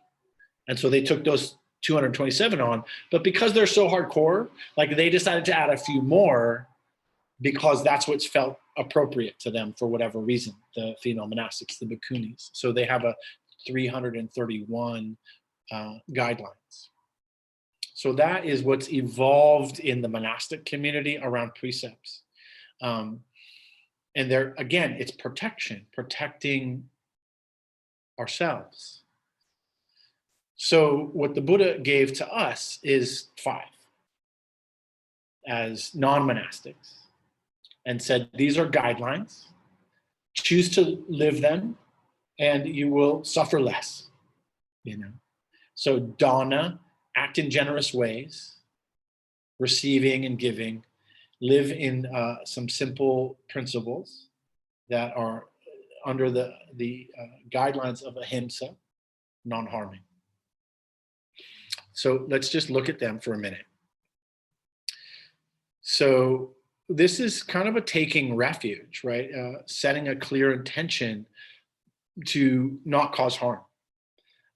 And so they took those 227 on, but because they're so hardcore, like they decided to add a few more because that's what's felt appropriate to them for whatever reason, the female monastics, the bhikkhunis. So they have a 331 guidelines. So that is what's evolved in the monastic community around precepts. And there, again, it's protecting ourselves. So what the Buddha gave to us is 5 as non-monastics, and said, these are guidelines, choose to live them, and you will suffer less, you know. So dana, act in generous ways, receiving and giving, live in some simple principles that are under the guidelines of ahimsa, non-harming. So let's just look at them for a minute. So this is kind of a taking refuge, right? Setting a clear intention to not cause harm.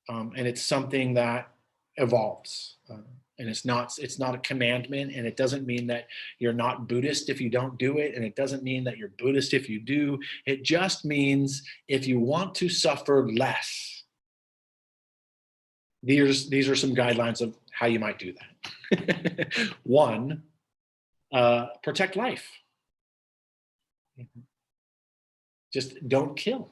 And it's something that evolves. And it's not a commandment, and it doesn't mean that you're not Buddhist if you don't do it, and it doesn't mean that you're Buddhist if you do. It just means if you want to suffer less, these are some guidelines of how you might do that. 1, protect life. Just don't kill.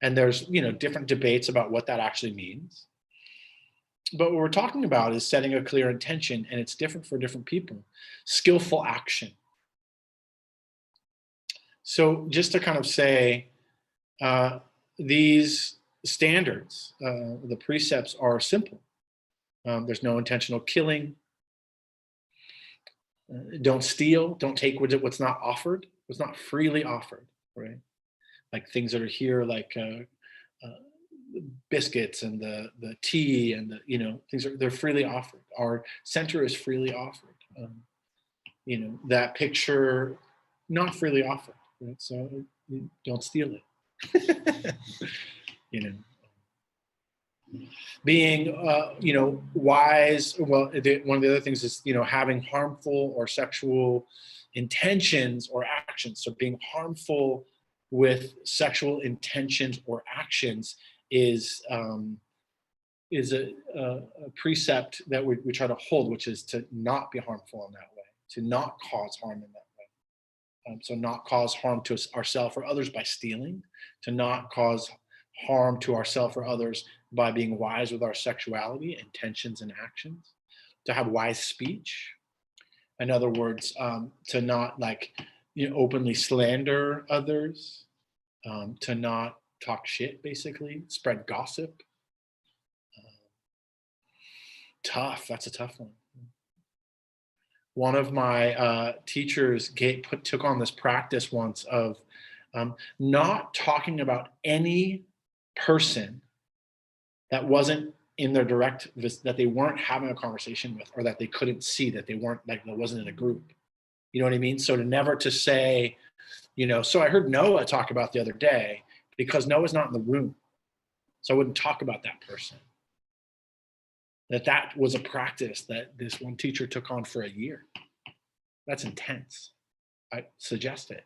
And there's, different debates about what that actually means. But what we're talking about is setting a clear intention, and it's different for different people. Skillful action. So just to kind of say, these standards, the precepts are simple. There's no intentional killing. Don't steal. Don't take what's not offered. What's not freely offered, right? Like things that are here, like biscuits and the tea and the, you know, they're freely offered. Our center is freely offered. You know, that picture, not freely offered, right? So don't steal it. You know, being, you know, wise. Well, one of the other things is, you know, having harmful or sexual intentions or actions. So being harmful with sexual intentions or actions is a precept that we try to hold, which is to not be harmful in that way, to not cause harm in that way. So not cause harm to ourselves or others by stealing, to not cause harm to ourselves or others by being wise with our sexuality, intentions, and actions, to have wise speech. In other words, to not, like, you know, openly slander others, to not talk shit, basically, spread gossip. Tough. That's a tough one. One of my teachers took on this practice once of not talking about any person that wasn't in their direct, that they weren't having a conversation with, or that they couldn't see, that they weren't, like, that wasn't in a group. You know what I mean? So to say, you know, so I heard Noah talk about the other day, because Noah's not in the room. So I wouldn't talk about that person. That was a practice that this one teacher took on for a year. That's intense. I suggest it.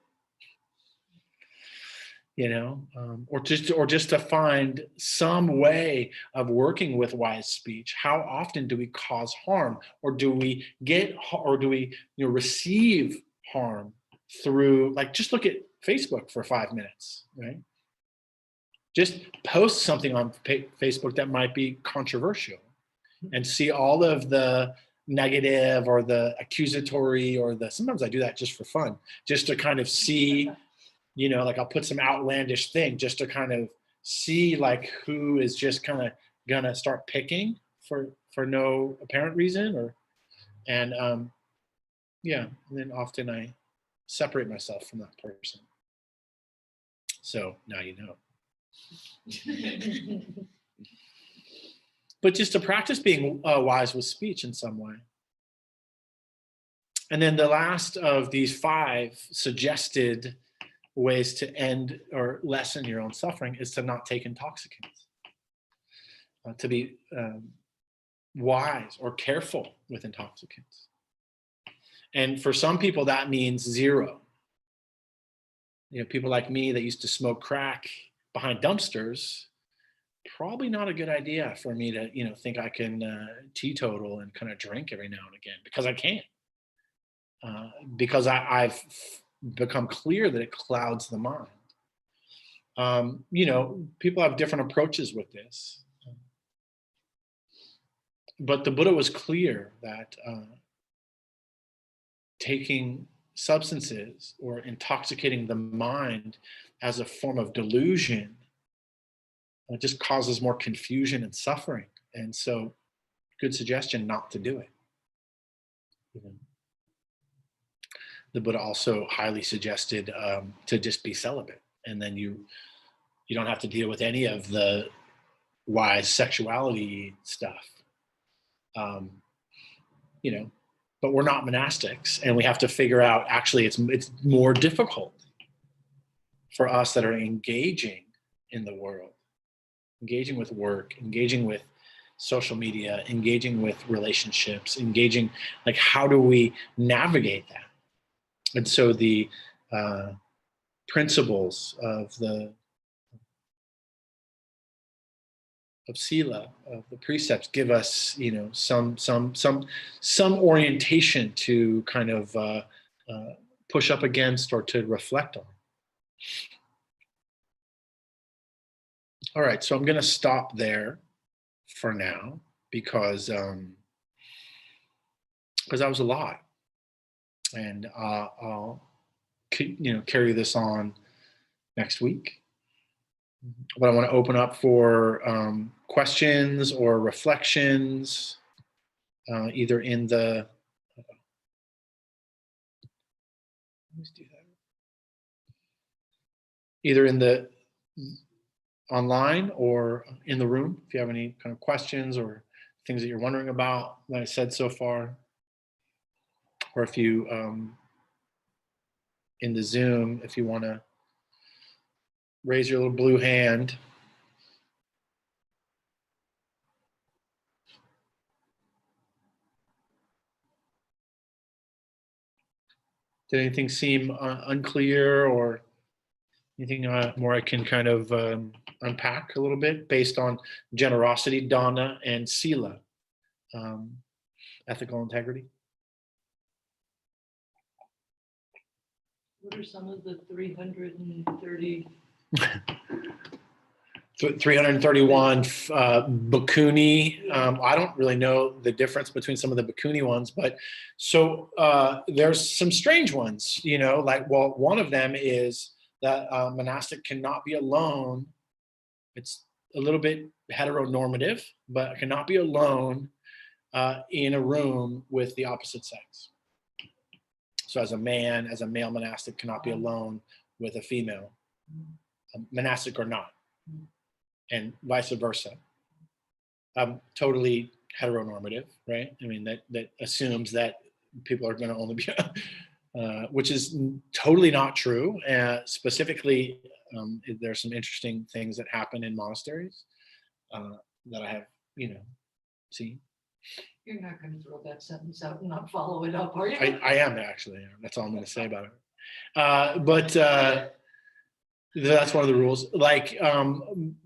You know, or just to find some way of working with wise speech. How often do we cause harm, or do we you know, receive harm through, like, just look at Facebook for 5 minutes, right? Just post something on Facebook that might be controversial, and see all of the negative or the accusatory or sometimes I do that just for fun, just to kind of see, you know, like, I'll put some outlandish thing just to kind of see, like, who is just kind of gonna start picking for no apparent reason, and yeah, and then often I separate myself from that person. So now you know. But just to practice being wise with speech in some way. And then the last of these 5 suggested ways to end or lessen your own suffering is to not take intoxicants. To be wise or careful with intoxicants. And for some people, that means 0. You know, people like me that used to smoke crack behind dumpsters, probably not a good idea for me to, you know, think I can teetotal and kind of drink every now and again, because I can't. Because I've become clear that it clouds the mind. You know, people have different approaches with this. But the Buddha was clear that taking substances or intoxicating the mind as a form of delusion just causes more confusion and suffering. And so, good suggestion not to do it. You know. The Buddha also highly suggested to just be celibate, and then you don't have to deal with any of the wise sexuality stuff. You know, but we're not monastics, and we have to figure out, actually, it's more difficult for us that are engaging in the world, engaging with work, engaging with social media, engaging with relationships, engaging, like, how do we navigate that? And so the principles of Sila, of the precepts, give us, you know, some orientation to kind of push up against or to reflect on. All right, so I'm going to stop there for now, because that was a lot, and I'll, you know, carry this on next week. But I want to open up for questions or reflections, either in the, let's do that. Either in the online or in the room if you have any kind of questions or things that you're wondering about that I said so far, or if you in the Zoom, if you want to raise your little blue hand. Did anything seem unclear, or anything more I can kind of unpack a little bit based on generosity, Dana, and Sila, ethical integrity? What are some of the 330? 331 Bikuni. I don't really know the difference between some of the Bikuni ones, but so there's some strange ones, you know, like, well, one of them is that monastic cannot be alone. It's a little bit heteronormative, but cannot be alone in a room with the opposite sex. So as a male monastic cannot be alone with a female, monastic or not, and vice versa. Totally heteronormative, right? I mean, that assumes that people are going to only be, which is totally not true. Specifically, there's some interesting things that happen in monasteries that I have, seen. You're not going to throw that sentence out and not follow it up, are you? I am actually. That's all I'm going to say about it. But that's one of the rules. Like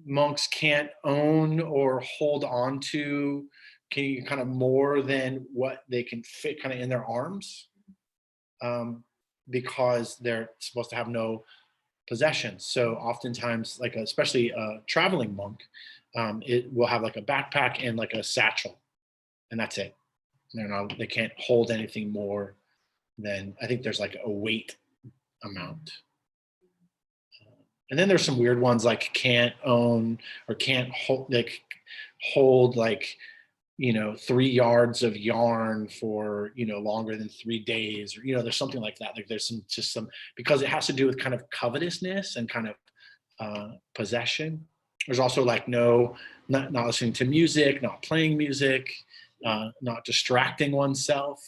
monks can't own or hold on to kind of more than what they can fit kind of in their arms, because they're supposed to have no possessions. So oftentimes, like especially a traveling monk, it will have like a backpack and like a satchel, and that's it. They can't hold anything more than, I think there's like a weight amount. And then there's some weird ones like can't own or can't hold like 3 yards of yarn for longer than 3 days, or there's something like that. Like there's some because it has to do with kind of covetousness and kind of possession. There's also like not listening to music, not playing music, not distracting oneself,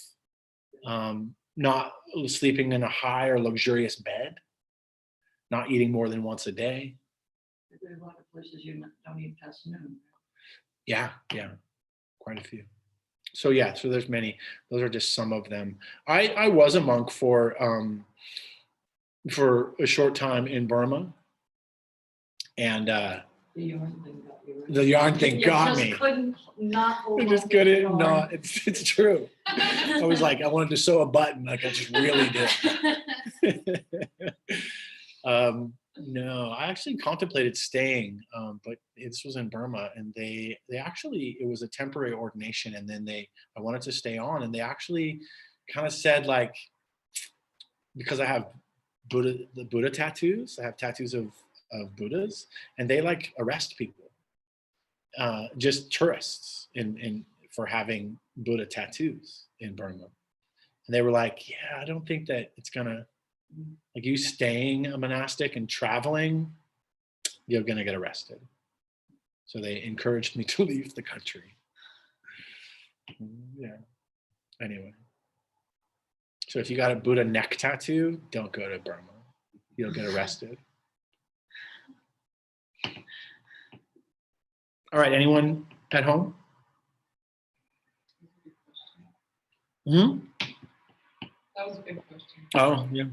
not sleeping in a high or luxurious bed, not eating more than once a day. There are a lot of places you don't eat past noon. Yeah, quite a few. So there's many. Those are just some of them. I was a monk for a short time in Burma, and The yarn thing got you. Right? the yarn thing got you me. just couldn't not hold I just on to the couldn't yarn. not. It's true. I was like, I wanted to sew a button, like I just really did. No, I actually contemplated staying, but this was in Burma, and they actually, it was a temporary ordination, and then I wanted to stay on, and they actually kind of said, like, because I have the Buddha tattoos, I have tattoos of Buddhas, and they like arrest people, just tourists for having Buddha tattoos in Burma. And they were like, yeah, I don't think that it's gonna, like, you staying a monastic and traveling, you're gonna get arrested. So they encouraged me to leave the country. Yeah. Anyway. So if you got a Buddha neck tattoo, don't go to Burma. You'll get arrested. All right, anyone at home? Hmm? That was a good question. Oh, yeah.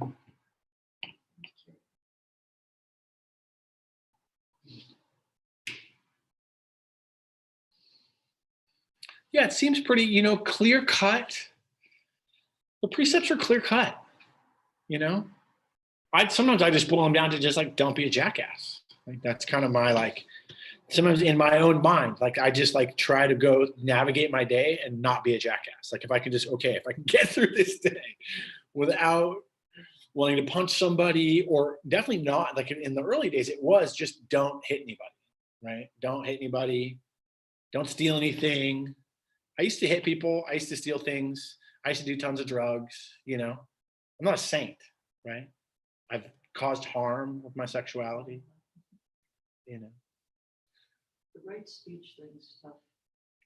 Yeah, it seems pretty, clear cut. The precepts are clear cut, sometimes I just boil them down to just like, don't be a jackass. Like that's kind of my, like, sometimes in my own mind, like I just like try to go navigate my day and not be a jackass. Like if I can get through this day without wanting to punch somebody, or definitely not, like in the early days, it was just don't hit anybody, right? Don't hit anybody. Don't steal anything. I used to hit people. I used to steal things. I used to do tons of drugs, I'm not a saint, right? I've caused harm with my sexuality, The right speech thing's tough.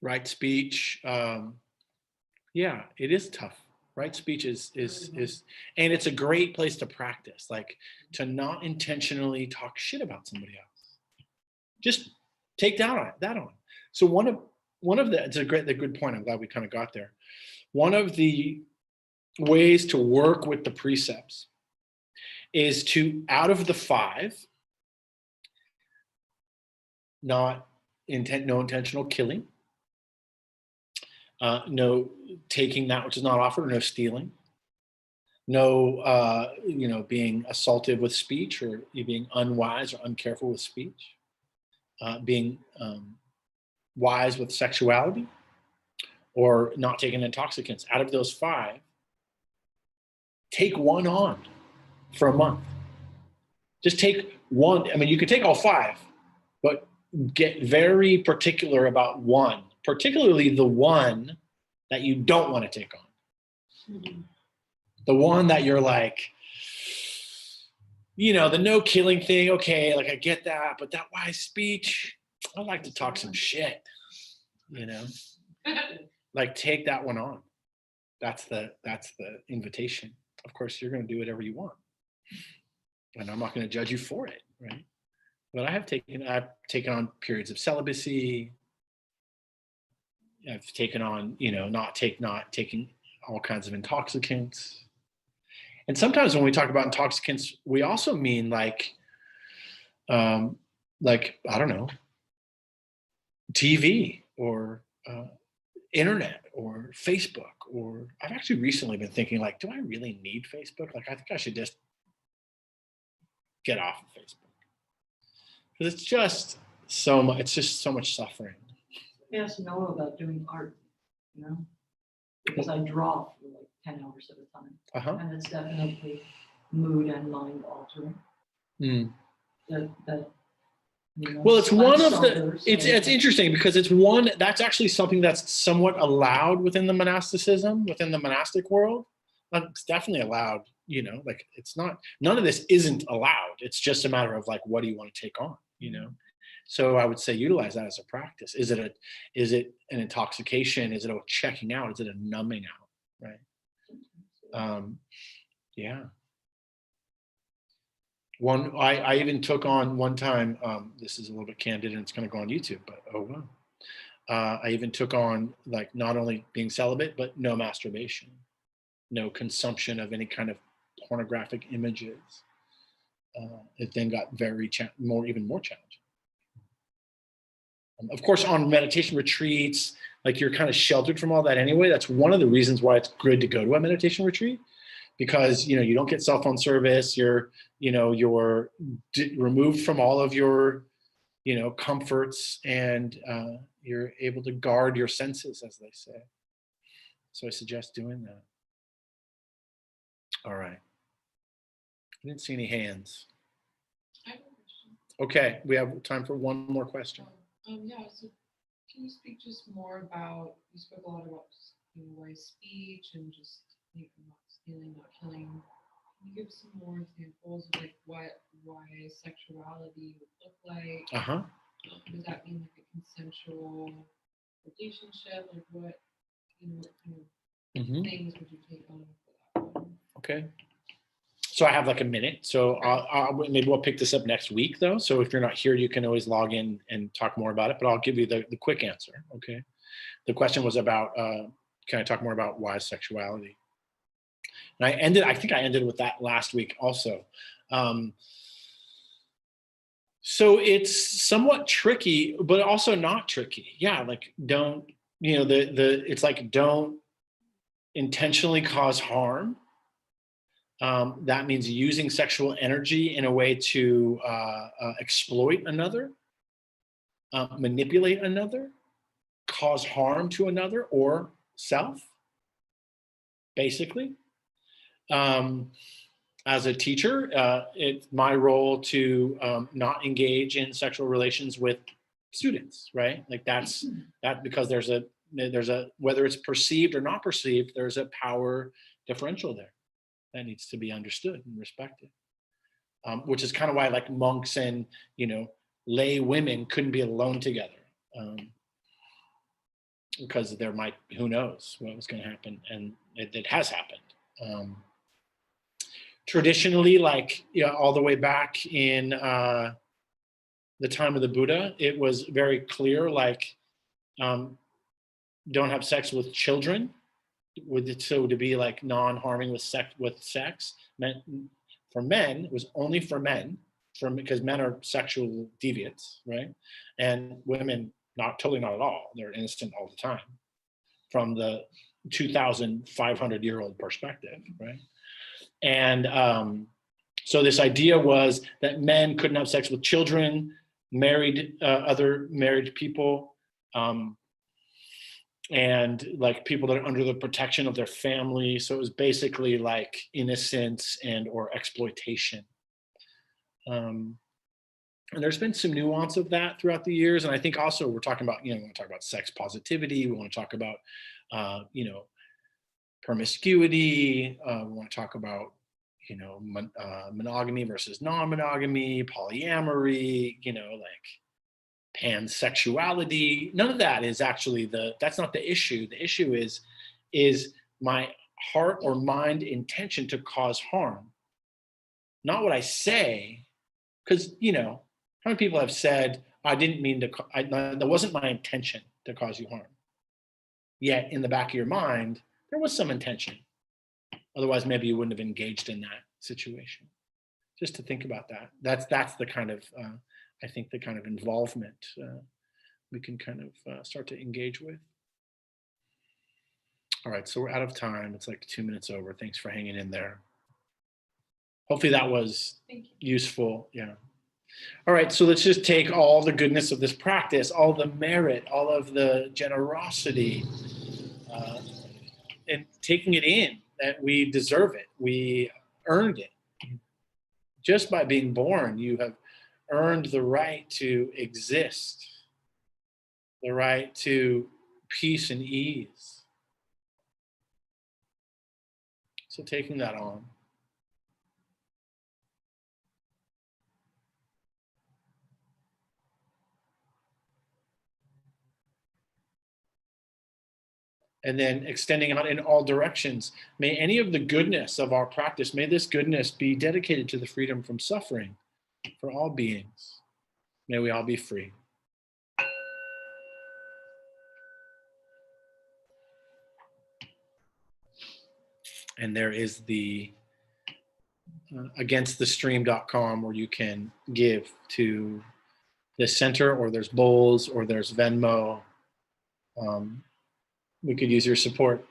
Right speech. Yeah, it is tough. Right speech is, and it's a great place to practice, like to not intentionally talk shit about somebody else. Just take that on. So one of the, it's a good point. I'm glad we kind of got there. One of the ways to work with the precepts is to, out of the 5, no intentional killing, no taking that which is not offered, no stealing, no being assaultive with speech, or you being unwise or uncareful with speech, being wise with sexuality, or not taking intoxicants. Out of those 5, take one on for a month. Just take one. I mean, you could take all 5, but get very particular about one, particularly the one that you don't want to take on. Mhm. The one that you're like, the no killing thing, okay, like I get that, but that wise speech, I like to talk some shit, like take that one on. That's the invitation. Of course, you're going to do whatever you want, and I'm not going to judge you for it, right? But I've taken on periods of celibacy. I've taken on, not taking all kinds of intoxicants. And sometimes when we talk about intoxicants, we also mean like I don't know, TV or internet or Facebook. Or I've actually recently been thinking, like, do I really need Facebook? Like, I think I should just get off of Facebook, because it's just so much. It's just so much suffering. Ask Noah about doing art, because I draw for like 10 hours at a time. Uh-huh. And it's definitely mood and mind altering. Mm. Well, it's one of the, it's interesting because it's one, that's actually something that's somewhat allowed within the monasticism, within the monastic world. It's definitely allowed, like it's not, none of this isn't allowed. It's just a matter of like, what do you want to take on, So I would say utilize that as a practice. Is it an intoxication? Is it a checking out? Is it a numbing out? Right. Yeah. I even took on one time, this is a little bit candid and it's going to go on YouTube, but oh well. I even took on like not only being celibate, but no masturbation, no consumption of any kind of pornographic images. It then got even more challenging. Of course, on meditation retreats, like you're kind of sheltered from all that anyway. That's one of the reasons why it's good to go to a meditation retreat, because you don't get cell phone service. You're removed from all of your comforts, and you're able to guard your senses, as they say. So I suggest doing that. All right. I didn't see any hands. I have a question. Okay, we have time for one more question. Yeah, so can you speak just more about, you spoke a lot about just, wise speech and just not stealing, not killing. Can you give some more examples of like what wise sexuality would look like? Uh-huh. Does that mean like a consensual relationship? Like what kind of things would you take on for that one? Okay. So I have like a minute. So maybe we'll pick this up next week though. So if you're not here, you can always log in and talk more about it, but I'll give you the quick answer. Okay. The question was about, can I talk more about wise sexuality? And I think I ended with that last week also. So it's somewhat tricky, but also not tricky. Yeah. Like don't, it's like don't intentionally cause harm. That means using sexual energy in a way to exploit another, manipulate another, cause harm to another or self, basically. As a teacher, it's my role to not engage in sexual relations with students, right? Like that's because there's a whether it's perceived or not perceived, there's a power differential there that needs to be understood and respected, which is kind of why like monks and lay women couldn't be alone together. Because there might, who knows what was going to happen, and it has happened. Traditionally, like all the way back in the time of the Buddha, it was very clear, like don't have sex with children. So to be like non-harming with sex meant for men, it was only for men, because men are sexual deviants, right? And women totally not at all. They're innocent all the time from the 2,500-year-old perspective, right? And so this idea was that men couldn't have sex with children, other married people, and like people that are under the protection of their family. So it was basically like innocence or exploitation. And there's been some nuance of that throughout the years. And I think also we're talking about, we want to talk about sex positivity. We want to talk about, promiscuity. We want to talk about, monogamy versus non-monogamy, polyamory, like pansexuality. None of that is actually that's not the issue. The issue is my heart or mind intention to cause harm. Not what I say, because, how many people have said, I didn't mean to, that wasn't my intention to cause you harm. Yet in the back of your mind, there was some intention. Otherwise, maybe you wouldn't have engaged in that situation. Just to think about that. That's the kind of, I think the kind of involvement we can kind of start to engage with. All right, so we're out of time. It's like 2 minutes over. Thanks for hanging in there. Hopefully that was useful. Yeah. All right, so let's just take all the goodness of this practice, all the merit, all of the generosity, and taking it in that we deserve it. We earned it. Just by being born, you have earned the right to exist, the right to peace and ease. So taking that on. And then extending out in all directions. May any of the goodness of our practice, may this goodness be dedicated to the freedom from suffering for all beings. May we all be free. And there is the againstthestream.com where you can give to this center, or there's bowls, or there's Venmo. We could use your support.